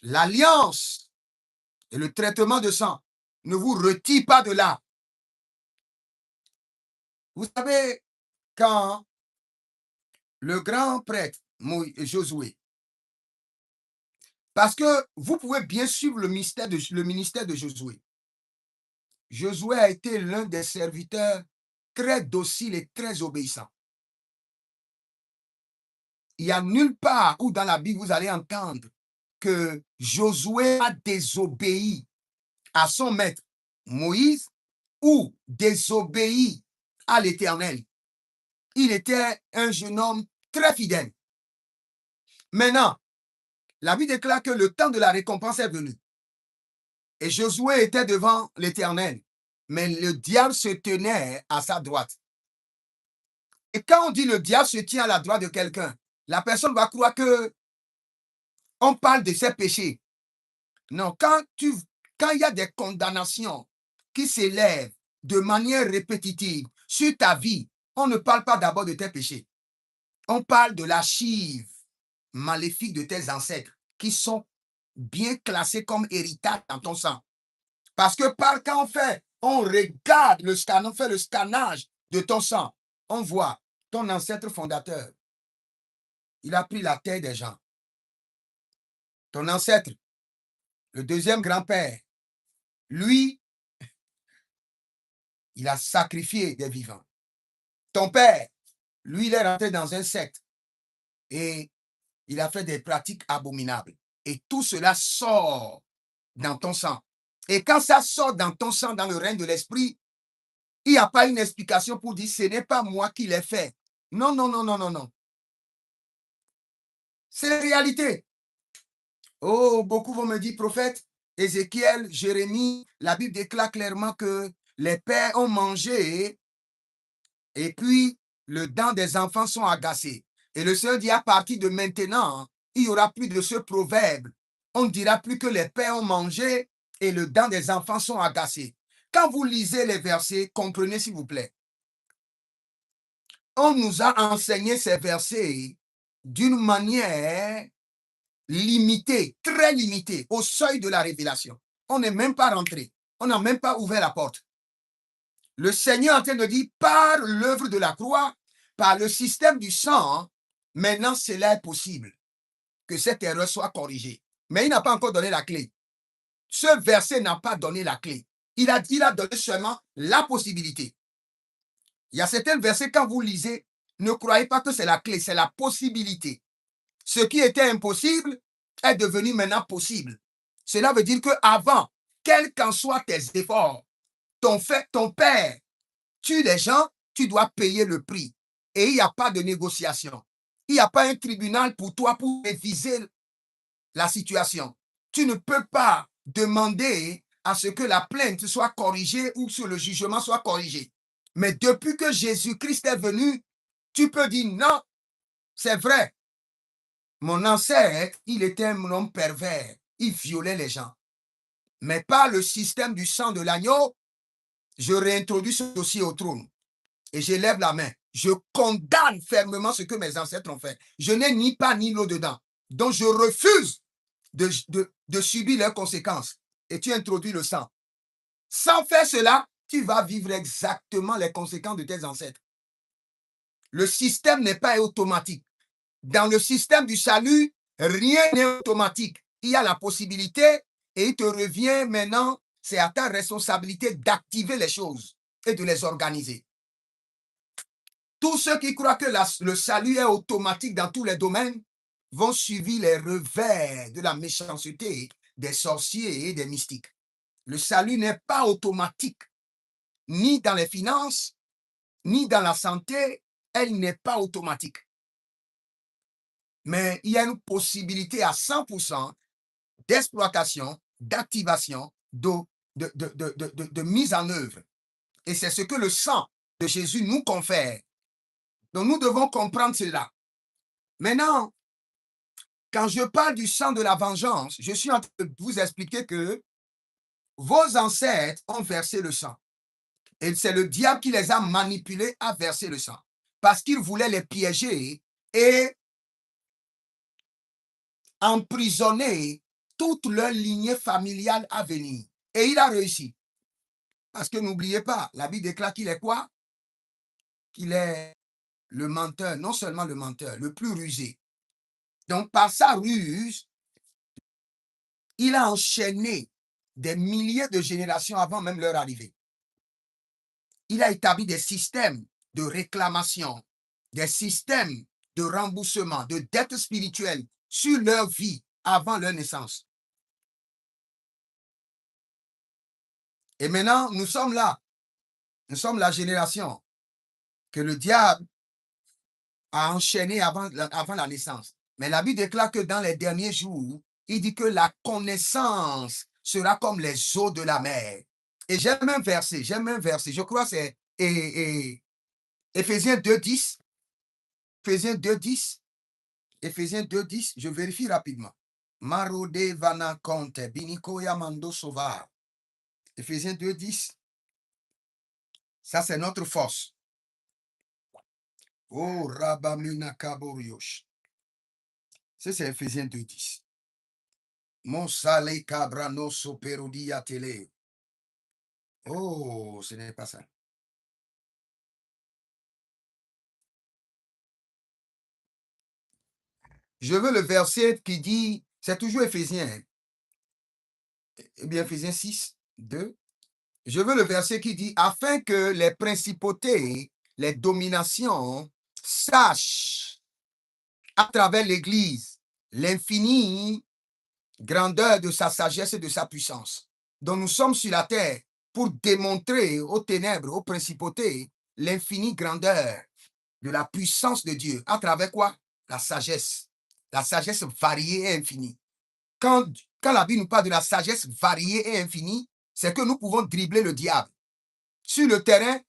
l'alliance et le traitement de sang ne vous retirent pas de là. Vous savez, quand le grand prêtre Josué, parce que vous pouvez bien suivre le ministère de Josué. Josué a été l'un des serviteurs très dociles et très obéissants. Il n'y a nulle part où dans la Bible vous allez entendre que Josué a désobéi à son maître Moïse ou désobéi à l'Éternel. Il était un jeune homme très fidèle. Maintenant, la Bible déclare que le temps de la récompense est venu. Et Josué était devant l'Éternel, mais le diable se tenait à sa droite. Et quand on dit le diable se tient à la droite de quelqu'un, la personne va croire que on parle de ses péchés. Non, quand quand il y a des condamnations qui s'élèvent de manière répétitive sur ta vie, on ne parle pas d'abord de tes péchés. On parle de l'archive maléfique de tes ancêtres qui sont bien classés comme héritage dans ton sang. Parce que quand on regarde le scan, on fait le scannage de ton sang, on voit ton ancêtre fondateur. Il a pris la terre des gens. Ton ancêtre, le deuxième grand-père, lui, il a sacrifié des vivants. Ton père, lui, il est rentré dans un secte et il a fait des pratiques abominables. Et tout cela sort dans ton sang. Et quand ça sort dans ton sang, dans le règne de l'esprit, il n'y a pas une explication pour dire ce n'est pas moi qui l'ai fait. Non, non, non, non, non, non. C'est la réalité. Oh, beaucoup vont me dire, prophète, Ézéchiel, Jérémie, la Bible déclare clairement que les pères ont mangé et puis le dents des enfants sont agacés. Et le Seigneur dit, à partir de maintenant, il n'y aura plus de ce proverbe. On ne dira plus que les pères ont mangé et le dents des enfants sont agacés. Quand vous lisez les versets, comprenez s'il vous plaît. On nous a enseigné ces versets d'une manière limitée, très limitée, au seuil de la révélation. On n'est même pas rentré. On n'a même pas ouvert la porte. Le Seigneur est en train de dire, par l'œuvre de la croix, par le système du sang, maintenant cela est possible que cette erreur soit corrigée. Mais il n'a pas encore donné la clé. Ce verset n'a pas donné la clé. Il a donné seulement la possibilité. Il y a certains versets, quand vous lisez, ne croyez pas que c'est la clé, c'est la possibilité. Ce qui était impossible est devenu maintenant possible. Cela veut dire qu'avant, quels qu'en soient tes efforts, ton père tue les gens, tu dois payer le prix. Et il n'y a pas de négociation. Il n'y a pas un tribunal pour toi pour réviser la situation. Tu ne peux pas demander à ce que la plainte soit corrigée ou que le jugement soit corrigé. Mais depuis que Jésus-Christ est venu, tu peux dire non, c'est vrai. Mon ancêtre, il était un homme pervers. Il violait les gens. Mais par le système du sang de l'agneau, je réintroduis ce dossier au trône. Et j'élève la main. Je condamne fermement ce que mes ancêtres ont fait. Je n'ai ni pas ni l'eau dedans. Donc je refuse de subir leurs conséquences. Et tu introduis le sang. Sans faire cela, tu vas vivre exactement les conséquences de tes ancêtres. Le système n'est pas automatique. Dans le système du salut, rien n'est automatique. Il y a la possibilité et il te revient maintenant, c'est à ta responsabilité d'activer les choses et de les organiser. Tous ceux qui croient que le salut est automatique dans tous les domaines vont suivre les revers de la méchanceté des sorciers et des mystiques. Le salut n'est pas automatique, ni dans les finances, ni dans la santé, elle n'est pas automatique. Mais il y a une possibilité à 100% d'exploitation, d'activation, de mise en œuvre. Et c'est ce que le sang de Jésus nous confère. Donc nous devons comprendre cela. Maintenant, quand je parle du sang de la vengeance, je suis en train de vous expliquer que vos ancêtres ont versé le sang. Et c'est le diable qui les a manipulés à verser le sang. Parce qu'il voulait les piéger et emprisonner toute leur lignée familiale à venir. Et il a réussi. Parce que n'oubliez pas, la Bible déclare qu'il est quoi? Qu'il est le menteur, non seulement le menteur, le plus rusé. Donc, par sa ruse, il a enchaîné des milliers de générations avant même leur arrivée. Il a établi des systèmes de réclamation, des systèmes de remboursement, de dettes spirituelles sur leur vie avant leur naissance. Et maintenant, nous sommes là. Nous sommes la génération que le diable a enchaîné avant la naissance. Mais la Bible déclare que dans les derniers jours, il dit que la connaissance sera comme les eaux de la mer. Et j'aime un verset, je crois que c'est Éphésiens 2.10. Éphésiens 2.10. Éphésiens 2.10, je vérifie rapidement. Marode vana conte, biniko yamando sova. Éphésiens 2, 10. Ça, c'est notre force. Oh, Rabamina Kaboriosh. Ça, c'est Éphésiens 2, 10. Monsale Cabrano Soperodia Tele. Oh, ce n'est pas ça. Je veux le verset qui dit, c'est toujours Éphésiens. Eh bien, Éphésiens 6, 2. Je veux le verset qui dit, afin que les principautés, les dominations sachent à travers l'Église l'infinie grandeur de sa sagesse et de sa puissance. Donc nous sommes sur la terre pour démontrer aux ténèbres, aux principautés, l'infinie grandeur de la puissance de Dieu. À travers quoi? La sagesse. La sagesse variée et infinie. Quand la Bible nous parle de la sagesse variée et infinie, c'est que nous pouvons dribbler le diable. Sur le terrain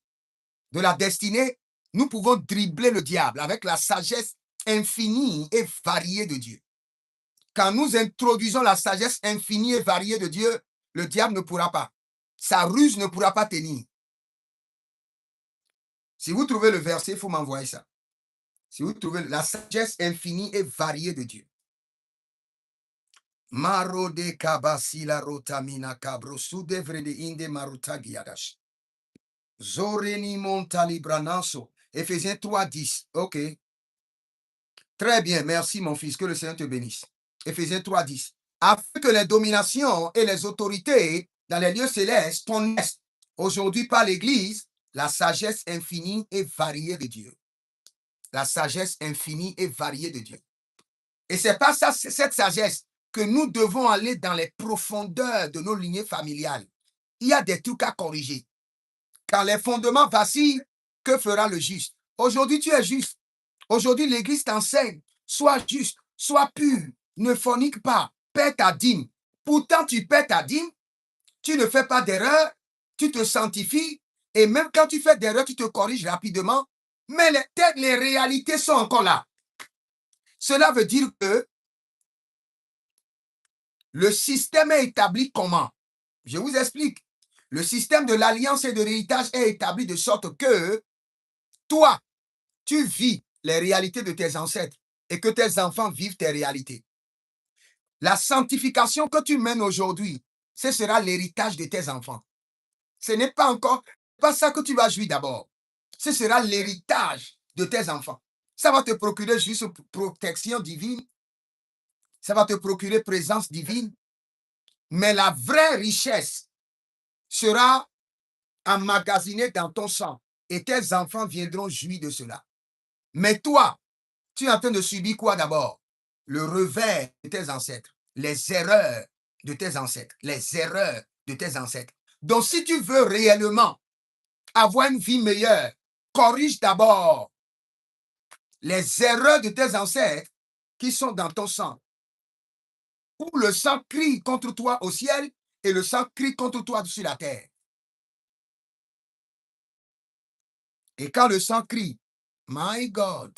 de la destinée, nous pouvons dribbler le diable avec la sagesse infinie et variée de Dieu. Quand nous introduisons la sagesse infinie et variée de Dieu, le diable ne pourra pas. Sa ruse ne pourra pas tenir. Si vous trouvez le verset, il faut m'envoyer ça. Si vous trouvez la sagesse infinie et variée de Dieu. Marode kabasila rotamina kabro sudevre de inde maruta giadash. Zoreni montali branaso. Éphésiens 3, 10. OK. Très bien, merci mon fils, que le Seigneur te bénisse. Éphésiens 3, 10. Afin que les dominations et les autorités dans les lieux célestes connaissent aujourd'hui par l'Église la sagesse infinie et variée de Dieu. La sagesse infinie et variée de Dieu. Et c'est pas ça, cette sagesse que nous devons aller dans les profondeurs de nos lignées familiales. Il y a des trucs à corriger. Quand les fondements vacillent, que fera le juste? Aujourd'hui, tu es juste. Aujourd'hui, l'Église t'enseigne. Sois juste, sois pur, ne fornique pas, paie ta dîme. Pourtant, tu paies ta dîme, tu ne fais pas d'erreur, tu te sanctifies, et même quand tu fais d'erreur, tu te corriges rapidement, mais les réalités sont encore là. Cela veut dire que le système est établi comment? Je vous explique. Le système de l'alliance et de l'héritage est établi de sorte que toi, tu vis les réalités de tes ancêtres et que tes enfants vivent tes réalités. La sanctification que tu mènes aujourd'hui, ce sera l'héritage de tes enfants. Ce n'est pas encore pas ça que tu vas jouir d'abord. Ce sera l'héritage de tes enfants. Ça va te procurer juste protection divine. Ça va te procurer présence divine. Mais la vraie richesse sera emmagasinée dans ton sang. Et tes enfants viendront jouir de cela. Mais toi, tu es en train de subir quoi d'abord? Le revers de tes ancêtres, les erreurs de tes ancêtres, les erreurs de tes ancêtres. Donc, si tu veux réellement avoir une vie meilleure, corrige d'abord les erreurs de tes ancêtres qui sont dans ton sang. Où le sang crie contre toi au ciel et le sang crie contre toi sur la terre. Et quand le sang crie, my God,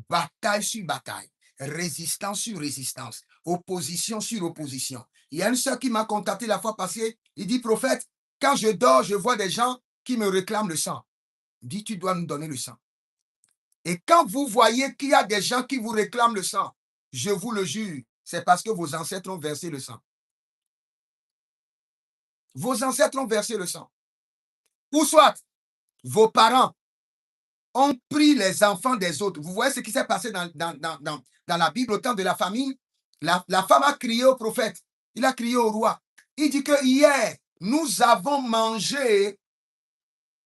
bataille sur bataille, résistance sur résistance, opposition sur opposition. Il y a une soeur qui m'a contacté la fois passée, il dit, prophète, quand je dors, je vois des gens qui me réclament le sang. Il dit, tu dois nous donner le sang. Et quand vous voyez qu'il y a des gens qui vous réclament le sang, je vous le jure, c'est parce que vos ancêtres ont versé le sang. Vos ancêtres ont versé le sang. Ou soit, vos parents ont pris les enfants des autres. Vous voyez ce qui s'est passé dans la Bible au temps de la famine. La femme a crié au prophète. Il a crié au roi. Il dit que hier, nous avons mangé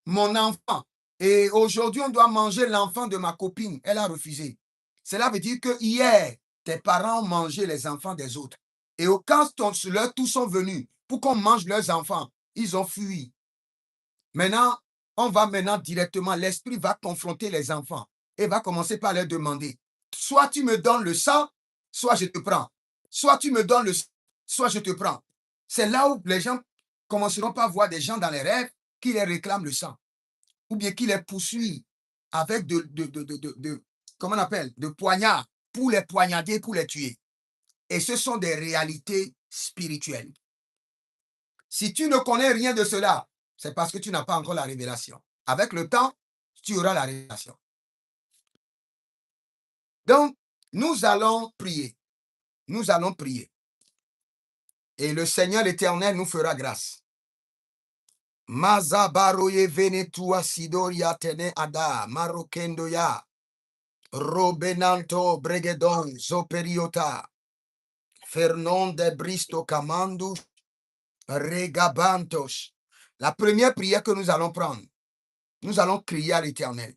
mon enfant. Et aujourd'hui, on doit manger l'enfant de ma copine. Elle a refusé. Cela veut dire que hier, tes parents ont mangé les enfants des autres. Et quand leurs tous sont venus pour qu'on mange leurs enfants, ils ont fui. Maintenant, on va directement, l'esprit va confronter les enfants et va commencer par leur demander, soit tu me donnes le sang, soit je te prends. Soit tu me donnes le sang, soit je te prends. C'est là où les gens commenceront par voir des gens dans les rêves qui les réclament le sang. Ou bien qui les poursuivent avec comment on appelle, de poignards pour les poignarder, pour les tuer. Et ce sont des réalités spirituelles. Si tu ne connais rien de cela, c'est parce que tu n'as pas encore la révélation. Avec le temps, tu auras la révélation. Donc, nous allons prier. Nous allons prier. Et le Seigneur l'Éternel nous fera grâce. Mazabaroye venetua sidoria tene ada marokendo ya robenanto bregedon zoperiota fernonde bristo camandu regabantos. La première prière que nous allons prendre, nous allons crier à l'Éternel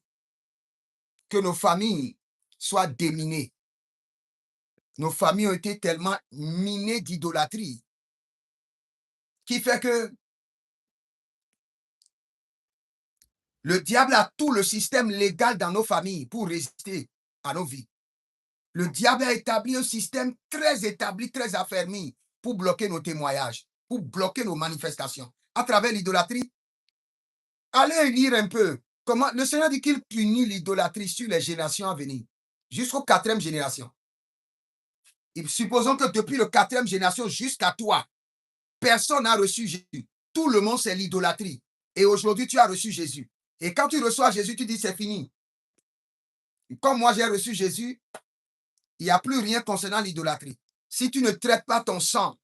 que nos familles soient déminées. Nos familles ont été tellement minées d'idolâtrie qui fait que le diable a tout le système légal dans nos familles pour résister à nos vies. Le diable a établi un système très établi, très affermi pour bloquer nos témoignages, pour bloquer nos manifestations. À travers l'idolâtrie, allez lire un peu comment le Seigneur dit qu'il punit l'idolâtrie sur les générations à venir, jusqu'aux 4e génération. Et supposons que depuis le 4e génération jusqu'à toi, personne n'a reçu Jésus. Tout le monde, c'est l'idolâtrie. Et aujourd'hui, tu as reçu Jésus. Et quand tu reçois Jésus, tu dis c'est fini. Comme moi, j'ai reçu Jésus, il n'y a plus rien concernant l'idolâtrie. Si tu ne traites pas ton sang,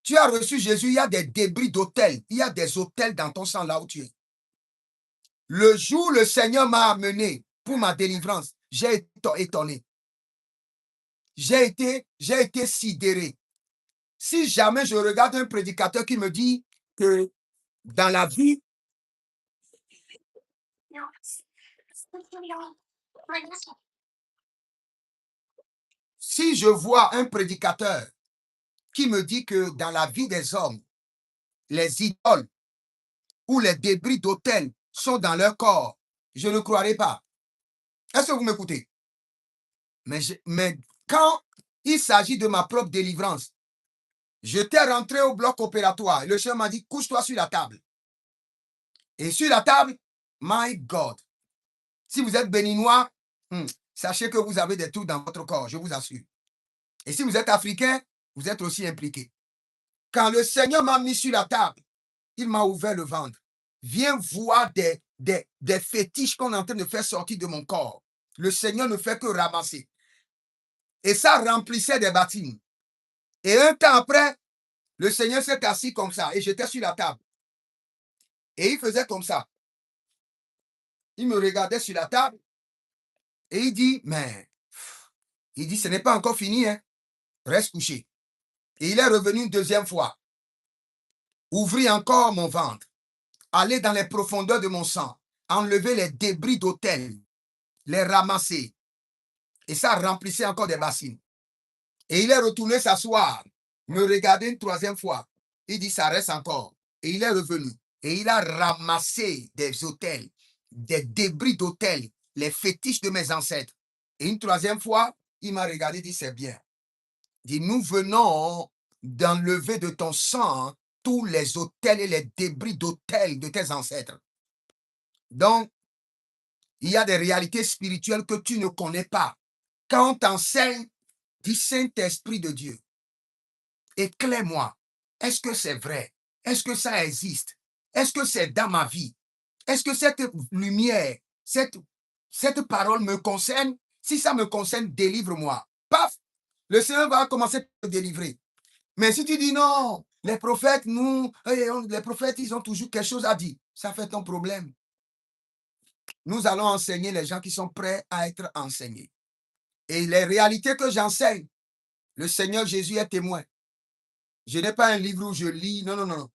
tu as reçu Jésus, il y a des débris d'autels. Il y a des autels dans ton sang là où tu es. Le jour où le Seigneur m'a amené pour ma délivrance, j'ai été étonné. J'ai été sidéré. Si jamais je regarde un prédicateur qui me dit que dans la vie, si je vois un prédicateur qui me dit que dans la vie des hommes, les idoles ou les débris d'autel sont dans leur corps, je ne croirai pas. Est-ce que vous m'écoutez? Mais quand il s'agit de ma propre délivrance, j'étais rentré au bloc opératoire. Le chef m'a dit, couche-toi sur la table. Et sur la table, my God, si vous êtes béninois, sachez que vous avez des trous dans votre corps, je vous assure. Et si vous êtes africain, vous êtes aussi impliqué. Quand le Seigneur m'a mis sur la table, il m'a ouvert le ventre. Viens voir des fétiches qu'on est en train de faire sortir de mon corps. Le Seigneur ne fait que ramasser. Et ça remplissait des bâtiments. Et un temps après, le Seigneur s'est assis comme ça et j'étais sur la table. Et il faisait comme ça. Il me regardait sur la table et il dit, ce n'est pas encore fini, hein. Reste couché. Et il est revenu une deuxième fois. Ouvrit encore mon ventre. Aller dans les profondeurs de mon sang. Enlever les débris d'autel. Les ramasser. Et ça remplissait encore des bassines. Et il est retourné s'asseoir. Me regarder une troisième fois. Il dit, ça reste encore. Et il est revenu. Et il a ramassé des autels, des débris d'autels, les fétiches de mes ancêtres. Et une troisième fois, il m'a regardé et dit, c'est bien. Il dit, nous venons d'enlever de ton sang tous les autels et les débris d'autels de tes ancêtres. Donc, il y a des réalités spirituelles que tu ne connais pas. Quand on t'enseigne, dis Saint-Esprit de Dieu, éclaire-moi. Est-ce que c'est vrai? Est-ce que ça existe? Est-ce que c'est dans ma vie? Est-ce que cette lumière, cette parole me concerne? Si ça me concerne, délivre-moi. Paf! Le Seigneur va commencer à te délivrer. Mais si tu dis non, les prophètes, les prophètes, ils ont toujours quelque chose à dire. Ça fait ton problème. Nous allons enseigner les gens qui sont prêts à être enseignés. Et les réalités que j'enseigne, le Seigneur Jésus est témoin. Je n'ai pas un livre où je lis. Non, non, non.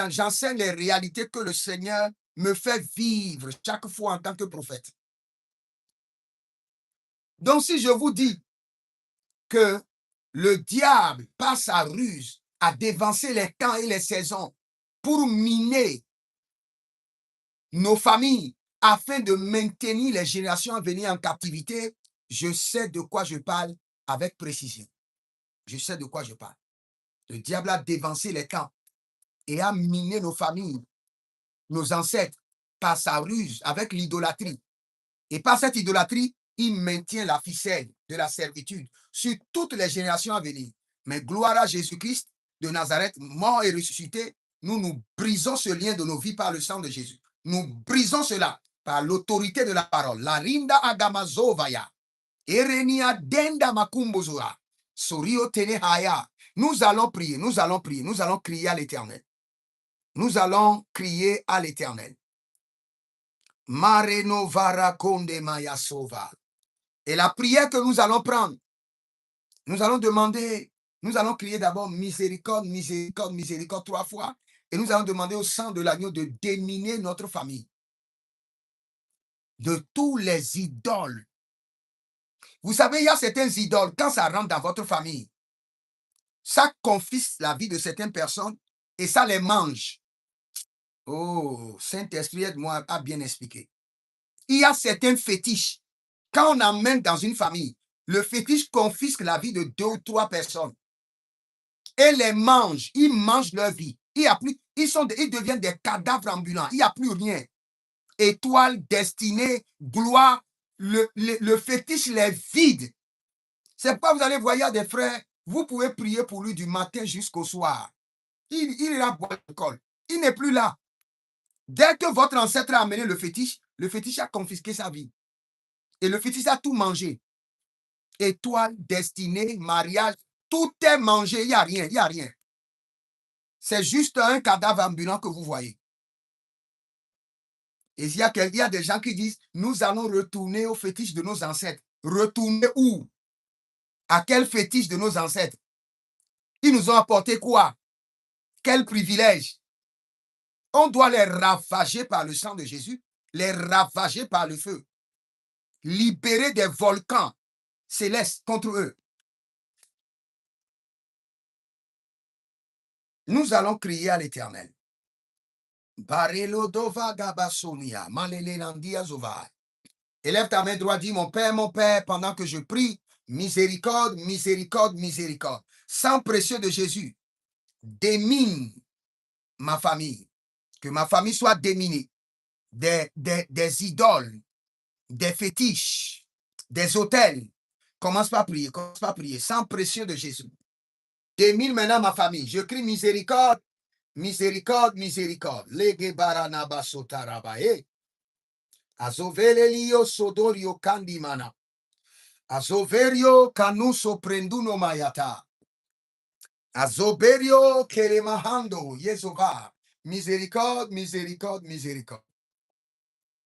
J'enseigne les réalités que le Seigneur me fait vivre chaque fois en tant que prophète. Donc, si je vous dis que le diable, par sa ruse, a dévancé les temps et les saisons pour miner nos familles afin de maintenir les générations à venir en captivité, je sais de quoi je parle avec précision. Je sais de quoi je parle. Le diable a dévancé les camps et a miné nos familles, nos ancêtres, par sa ruse, avec l'idolâtrie. Et par cette idolâtrie, il maintient la ficelle de la servitude sur toutes les générations à venir. Mais gloire à Jésus-Christ de Nazareth, mort et ressuscité, nous brisons ce lien de nos vies par le sang de Jésus. Nous brisons cela par l'autorité de la parole. La rinda agamazovaya. Erenia denda makumbozora. Sorio tenehaya. Nous allons prier, nous allons prier, nous allons crier à l'Éternel. Nous allons crier à l'Éternel. Mareno varakonde maya sova. Et la prière que nous allons prendre, nous allons demander, nous allons crier d'abord miséricorde, miséricorde, miséricorde 3 fois. Et nous allons demander au sang de l'agneau de déminer notre famille de tous les idoles. Vous savez, il y a certaines idoles, quand ça rentre dans votre famille, ça confisque la vie de certaines personnes et ça les mange. Oh, Saint-Esprit, aide-moi à bien expliquer. Il y a certains fétiches. Quand on amène dans une famille, le fétiche confisque la vie de 2 ou 3 personnes et les mange. Ils mangent leur vie. Il y a plus, ils deviennent des cadavres ambulants. Il n'y a plus rien. Étoile, destinée, gloire, le fétiche les vide. C'est pourquoi vous allez voir des frères, vous pouvez prier pour lui du matin jusqu'au soir. Il ira boire l'alcool. Il n'est plus là. Dès que votre ancêtre a amené le fétiche a confisqué sa vie. Et le fétiche a tout mangé. Étoile, destinée, mariage, tout est mangé. Il n'y a rien, il n'y a rien. C'est juste un cadavre ambulant que vous voyez. Et il y a des gens qui disent, nous allons retourner au fétiche de nos ancêtres. Retourner où? À quel fétiche de nos ancêtres? Ils nous ont apporté quoi? Quel privilège? On doit les ravager par le sang de Jésus, les ravager par le feu, libérer des volcans célestes contre eux. Nous allons crier à l'Éternel. Élève ta main droite, dis mon Père, pendant que je prie, miséricorde, miséricorde, miséricorde. Sang précieux de Jésus, démine ma famille. Que ma famille soit déminée des idoles, des fétiches, des autels. Commence par prier, commence par prier. Sang précieux de Jésus. Démine maintenant ma famille. Je crie miséricorde, miséricorde, miséricorde. Lege barana basotarabae. Azovelelio sodorio kandimana. Azoverio kanuso prenduno mayata. Azoberio keremahando yezova. Miséricorde, miséricorde, miséricorde.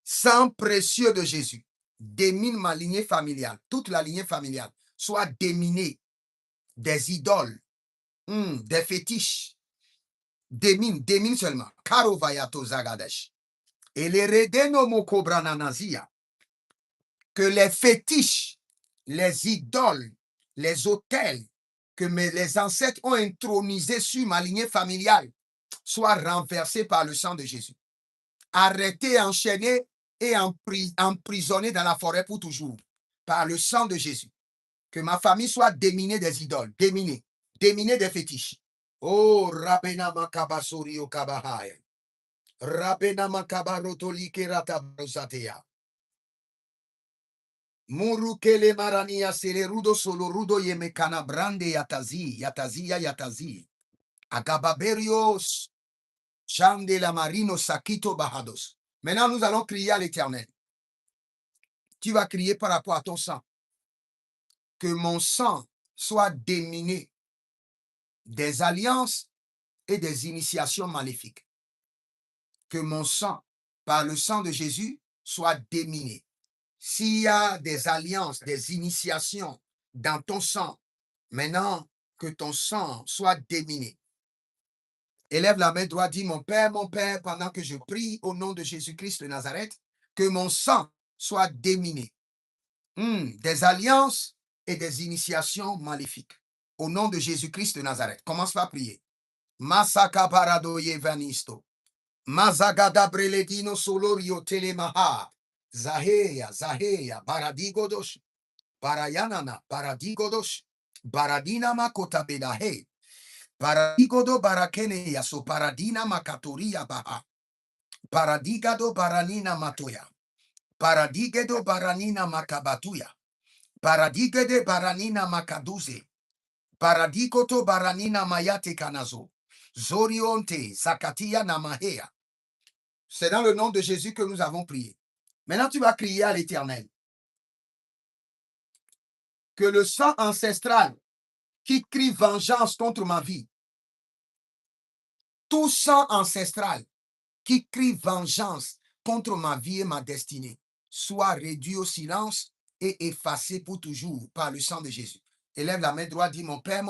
Sang précieux de Jésus, démine ma lignée familiale, toute la lignée familiale, soit déminée des idoles, des fétiches. Démine seulement. Karovayato zagadesh. Et les redeno mokobrananazia. Que les fétiches, les idoles, les autels que les ancêtres ont intronisés sur ma lignée familiale soient renversés par le sang de Jésus. Arrêtés, enchaînés et emprisonnés dans la forêt pour toujours par le sang de Jésus. Que ma famille soit déminée des idoles, déminée des fétiches. Oh, Rabena Makabasorio Kabahaya. Rabena Makabarotolike Ratabarosatea. Murukele marania selerudo solorudo yemekana brande yatazi. Agababerios chande la marino sakito bahados. Maintenant, nous allons crier à l'Éternel. Tu vas crier par rapport à ton sang. Que mon sang soit déminé des alliances et des initiations maléfiques. Que mon sang, par le sang de Jésus, soit déminé. S'il y a des alliances, des initiations dans ton sang, maintenant que ton sang soit déminé. Élève la main droite, dis mon Père, pendant que je prie au nom de Jésus-Christ de Nazareth, que mon sang soit déminé. Des alliances et des initiations maléfiques. Au nom de Jésus-Christ de Nazareth. Commence par prier. Masaka paradoye vanisto. Mazagada breledino solorio telemaha. Zaheya, baradigodosh. Barayanana, baradigodosh. Baradina makotabedahe. Baradigodo barakene yaso paradina makatoria baha. Paradigado baranina matoya. Paradigedo baranina makabatuya. Paradigede baranina makaduze. Paradikoto baranina mayate kanazo. Zorionte zakatia namahea. C'est dans le nom de Jésus que nous avons prié. Maintenant, tu vas crier à l'Éternel. Que le sang ancestral qui crie vengeance contre ma vie, tout sang ancestral qui crie vengeance contre ma vie et ma destinée, soit réduit au silence et effacé pour toujours par le sang de Jésus. Élève la main droite, dis mon Père,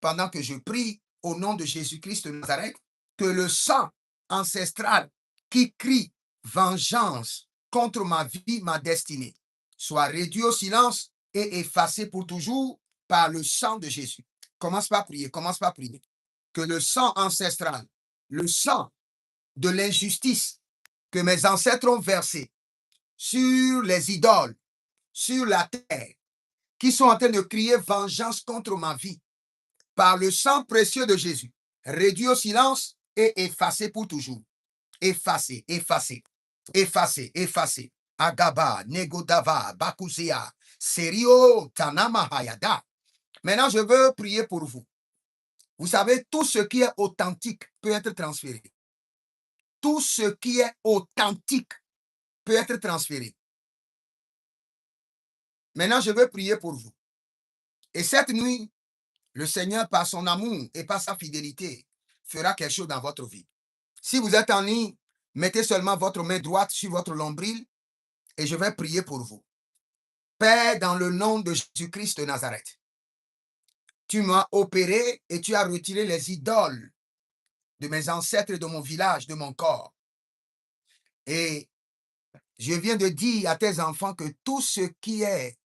pendant que je prie au nom de Jésus-Christ de Nazareth, que le sang ancestral qui crie vengeance contre ma vie, ma destinée, soit réduit au silence et effacé pour toujours par le sang de Jésus. Commence par prier, commence par prier. Que le sang ancestral, le sang de l'injustice que mes ancêtres ont versé sur les idoles, sur la terre, qui sont en train de crier vengeance contre ma vie, par le sang précieux de Jésus, réduit au silence et effacé pour toujours. Effacé, effacé, effacé, effacé. Agaba, Negodava, Bakuzia, Serio, Tanama Hayada. Maintenant, je veux prier pour vous. Vous savez, tout ce qui est authentique peut être transféré. Tout ce qui est authentique peut être transféré. Maintenant, je veux prier pour vous. Et cette nuit, le Seigneur, par son amour et par sa fidélité, fera quelque chose dans votre vie. Si vous êtes en ligne, mettez seulement votre main droite sur votre nombril et je vais prier pour vous. Père, dans le nom de Jésus-Christ de Nazareth, tu m'as opéré et tu as retiré les idoles de mes ancêtres, de mon village, de mon corps. Et je viens de dire à tes enfants que tout ce qui est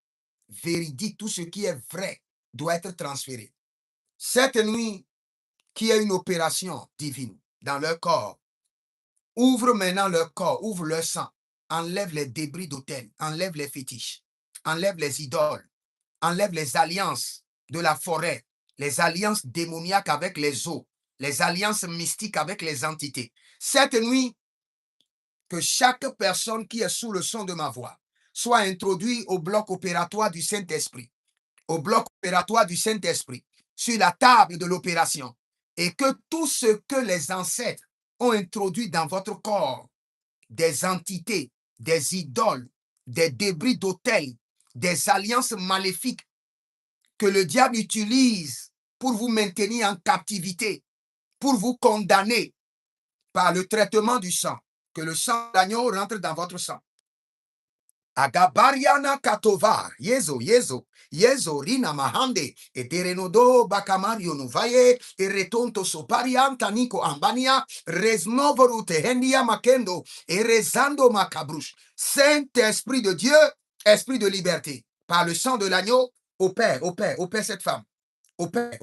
véridique, tout ce qui est vrai doit être transféré. Cette nuit, qui est une opération divine dans leur corps, ouvre maintenant leur corps, ouvre leur sang, enlève les débris d'autel, enlève les fétiches, enlève les idoles, enlève les alliances de la forêt, les alliances démoniaques avec les eaux, les alliances mystiques avec les entités. Cette nuit, que chaque personne qui est sous le son de ma voix soit introduite au bloc opératoire du Saint-Esprit, au bloc opératoire du Saint-Esprit, sur la table de l'opération, et que tout ce que les ancêtres ont introduit dans votre corps, des entités, des idoles, des débris d'autel, des alliances maléfiques que le diable utilise pour vous maintenir en captivité, pour vous condamner par le traitement du sang, que le sang d'agneau rentre dans votre sang. Agabariana katova, yezo, rina mahande, eterenodo bakamario nuvaye, eretonto soparianta niko ambania, resnovoru tehendia makendo, erezando makabrush. Saint-Esprit de Dieu, Esprit de liberté, par le sang de l'agneau, opère cette femme, opère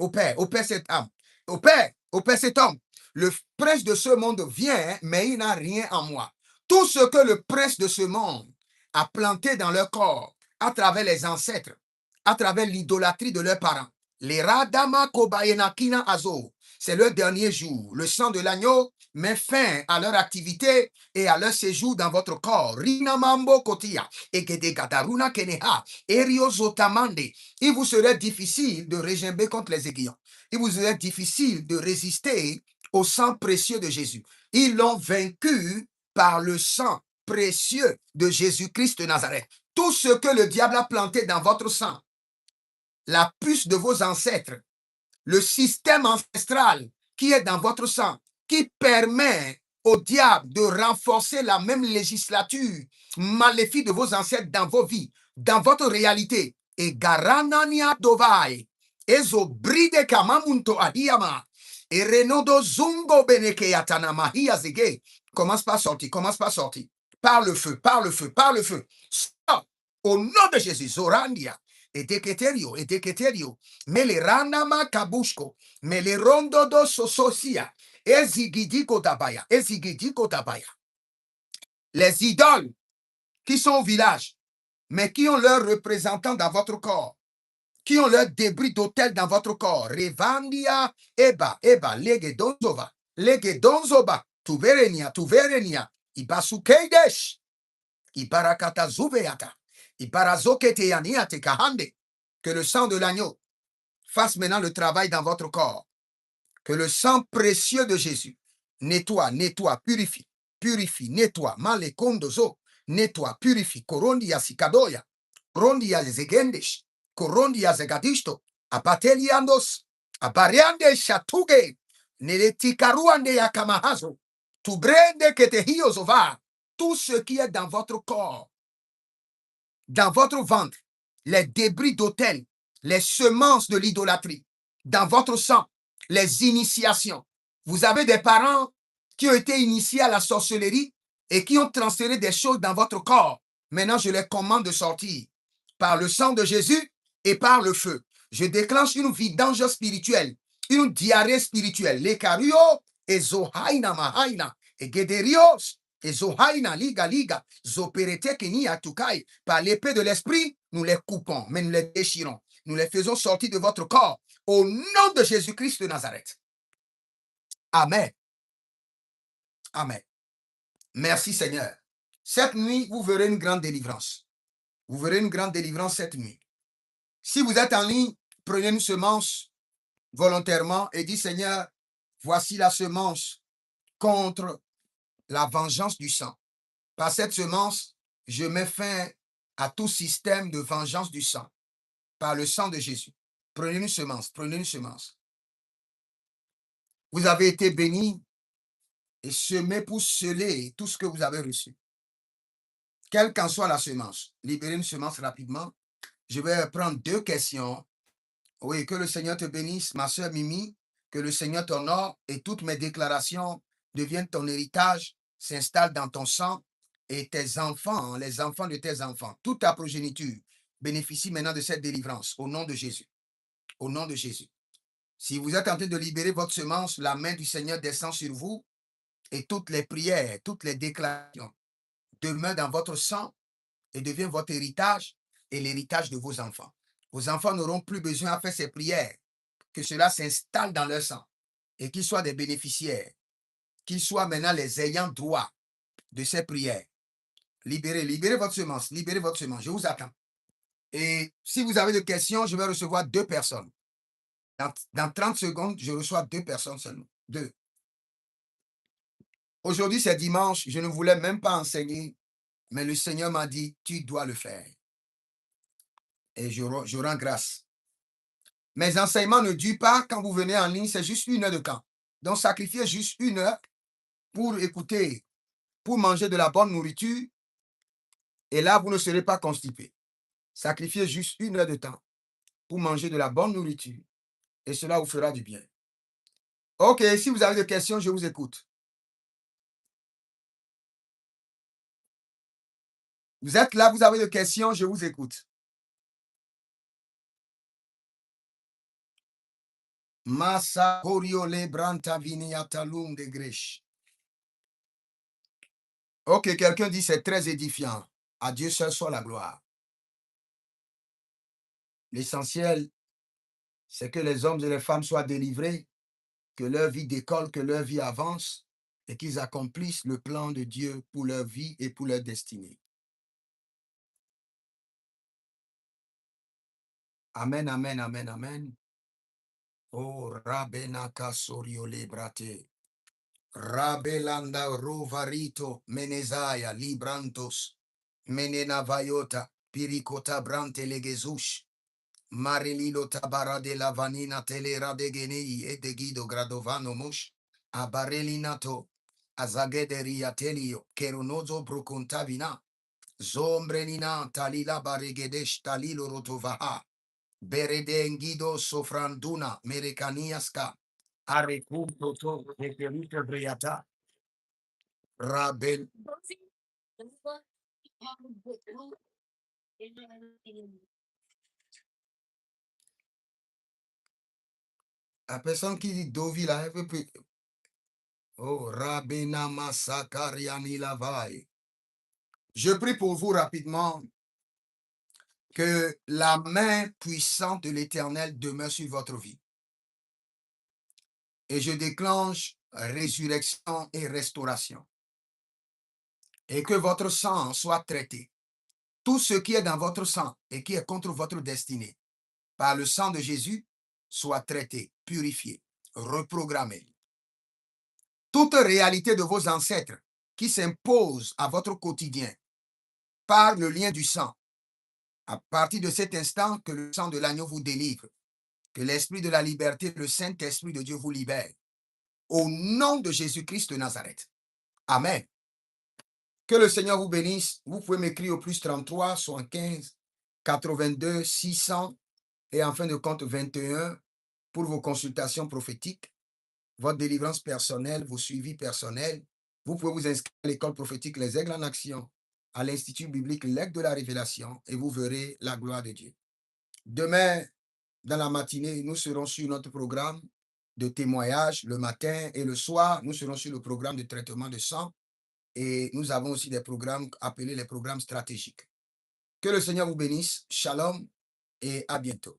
cette âme, opère cet homme. Le prince de ce monde vient, mais il n'a rien en moi. Tout ce que le prince de ce monde a planté dans leur corps, à travers les ancêtres, à travers l'idolâtrie de leurs parents. Les Radama Kobayenakina Azo, c'est le dernier jour. Le sang de l'agneau met fin à leur activité et à leur séjour dans votre corps. Rinamambo Kotia, Egedegadaruna Keneha, Eriozotamande. Il vous serait difficile de régimber contre les aiguillons. Il vous serait difficile de résister au sang précieux de Jésus. Ils l'ont vaincu par le sang précieux de Jésus-Christ de Nazareth. Tout ce que le diable a planté dans votre sang, la puce de vos ancêtres, le système ancestral qui est dans votre sang, qui permet au diable de renforcer la même législature maléfique de vos ancêtres dans vos vies, dans votre réalité. Et Garanania Dovai, Ezo Bride Kamamunto Ahiyama, et Renodo Zungo Beneke Yatana Mahia Zege. Commence pas sortir, commence pas sortir. Par le feu, par le feu, par le feu. Stop. Au nom de Jésus, Zorandia, et Deketerio, Melerana Kabushko, Melerondo do Sososia, Ezigidiko Tabaya. Les idoles qui sont au village, mais qui ont leurs représentants dans votre corps, qui ont leurs débris d'autel dans votre corps. Revandia, Eba, Legedonzoba, Tuverenia, Ibasukeidesh, Ibarakata Zuveata, Que le sang de l'agneau fasse maintenant le travail dans votre corps. Que le sang précieux de Jésus nettoie, purifie, nettoie. Malekondozo, nettoie, purifie. Korondia sikadoya, rondia zegendesh, korondia zegadisto, apateliandos, abariande shatuge, neletikaruande yakamahazo, tubrende ketehiyozova. Tout ce qui est dans votre corps, dans votre ventre, les débris d'autel, les semences de l'idolâtrie, dans votre sang, les initiations. Vous avez des parents qui ont été initiés à la sorcellerie et qui ont transféré des choses dans votre corps. Maintenant, je les commande de sortir par le sang de Jésus et par le feu. Je déclenche une vidange spirituelle, une diarrhée spirituelle. Les cario et zohaina mahaina et gederios et zohaina liga zoperete keni atukai. Par l'épée de l'esprit, nous les coupons, mais nous les déchirons. Nous les faisons sortir de votre corps au nom de Jésus-Christ de Nazareth. Amen. Amen. Merci Seigneur. Cette nuit, vous verrez une grande délivrance. Vous verrez une grande délivrance cette nuit. Si vous êtes en ligne, prenez une semence volontairement et dites Seigneur, voici la semence contre la vengeance du sang. Par cette semence, je mets fin à tout système de vengeance du sang. Par le sang de Jésus. Prenez une semence, prenez une semence. Vous avez été bénis et semez pour sceller tout ce que vous avez reçu. Quelle qu'en soit la semence, libérez une semence rapidement. Je vais prendre 2 questions. Oui, que le Seigneur te bénisse, ma soeur Mimi, que le Seigneur t'honore et toutes mes déclarations deviennent ton héritage, s'installent dans ton sang et tes enfants, les enfants de tes enfants, toute ta progéniture bénéficie maintenant de cette délivrance au nom de Jésus. Au nom de Jésus. Si vous êtes en train de libérer votre semence, la main du Seigneur descend sur vous et toutes les prières, toutes les déclarations demeurent dans votre sang et deviennent votre héritage et l'héritage de vos enfants. Vos enfants n'auront plus besoin à faire ces prières, que cela s'installe dans leur sang et qu'ils soient des bénéficiaires, qu'ils soient maintenant les ayants droit de ces prières. Libérez votre semence, je vous attends. Et si vous avez des questions, je vais recevoir 2 personnes. Dans 30 secondes, je reçois 2 personnes seulement. 2. Aujourd'hui, c'est dimanche. Je ne voulais même pas enseigner, mais le Seigneur m'a dit, tu dois le faire. Et je rends grâce. Mes enseignements ne durent pas quand vous venez en ligne, c'est juste 1 heure de temps. Donc, sacrifiez juste 1 heure pour écouter, pour manger de la bonne nourriture. Et là, vous ne serez pas constipé. Sacrifiez juste 1 heure de temps pour manger de la bonne nourriture. Et cela vous fera du bien. OK, si vous avez des questions, je vous écoute. Vous êtes là, vous avez des questions, je vous écoute. Massa Coriole Branta Viniatalum de Grèche. Ok, quelqu'un dit c'est très édifiant. À Dieu seul soit la gloire. L'essentiel, c'est que les hommes et les femmes soient délivrés, que leur vie décolle, que leur vie avance et qu'ils accomplissent le plan de Dieu pour leur vie et pour leur destinée. Amen, amen, amen, amen. Oh, Rabenaka Soriole Brate. Rabelanda Rovarito Menezaya Librantos Menena Vayota Piricota Brante Legezush Marililo Tabara de la Vanina Telera de Genei e de Guido Gradovano Mush Abarelinato Azagederia Telio Keronozo Brucontavina Zombrenina Talila Baregedesh Talilo Rotovaha Beredengido Sofranduna Merecaniasca Arecunto de Perito Briata Rabel. La personne qui dit Dovi, là, elle veut plus. Oh, Rabena Massakariani Lavai. Je prie pour vous rapidement que la main puissante de l'Éternel demeure sur votre vie. Et je déclenche résurrection et restauration. Et que votre sang soit traité. tout ce qui est dans votre sang et qui est contre votre destinée, par le sang de Jésus, soit traité, purifié, reprogrammé. Toute réalité de vos ancêtres qui s'impose à votre quotidien par le lien du sang, à partir de cet instant que le sang de l'agneau vous délivre, que l'esprit de la liberté, le Saint-Esprit de Dieu vous libère. Au nom de Jésus-Christ de Nazareth. Amen. Que le Seigneur vous bénisse. Vous pouvez m'écrire au plus 33 75 82 600 et en fin de compte 21 pour vos consultations prophétiques, votre délivrance personnelle, vos suivis personnels. Vous pouvez vous inscrire à l'école prophétique Les Aigles en Action, à l'Institut biblique L'Aigle de la Révélation, et vous verrez la gloire de Dieu. Demain, dans la matinée, nous serons sur notre programme de témoignage. Le matin et le soir, nous serons sur le programme de traitement de sang. Et nous avons aussi des programmes appelés les programmes stratégiques. Que le Seigneur vous bénisse. Shalom et à bientôt.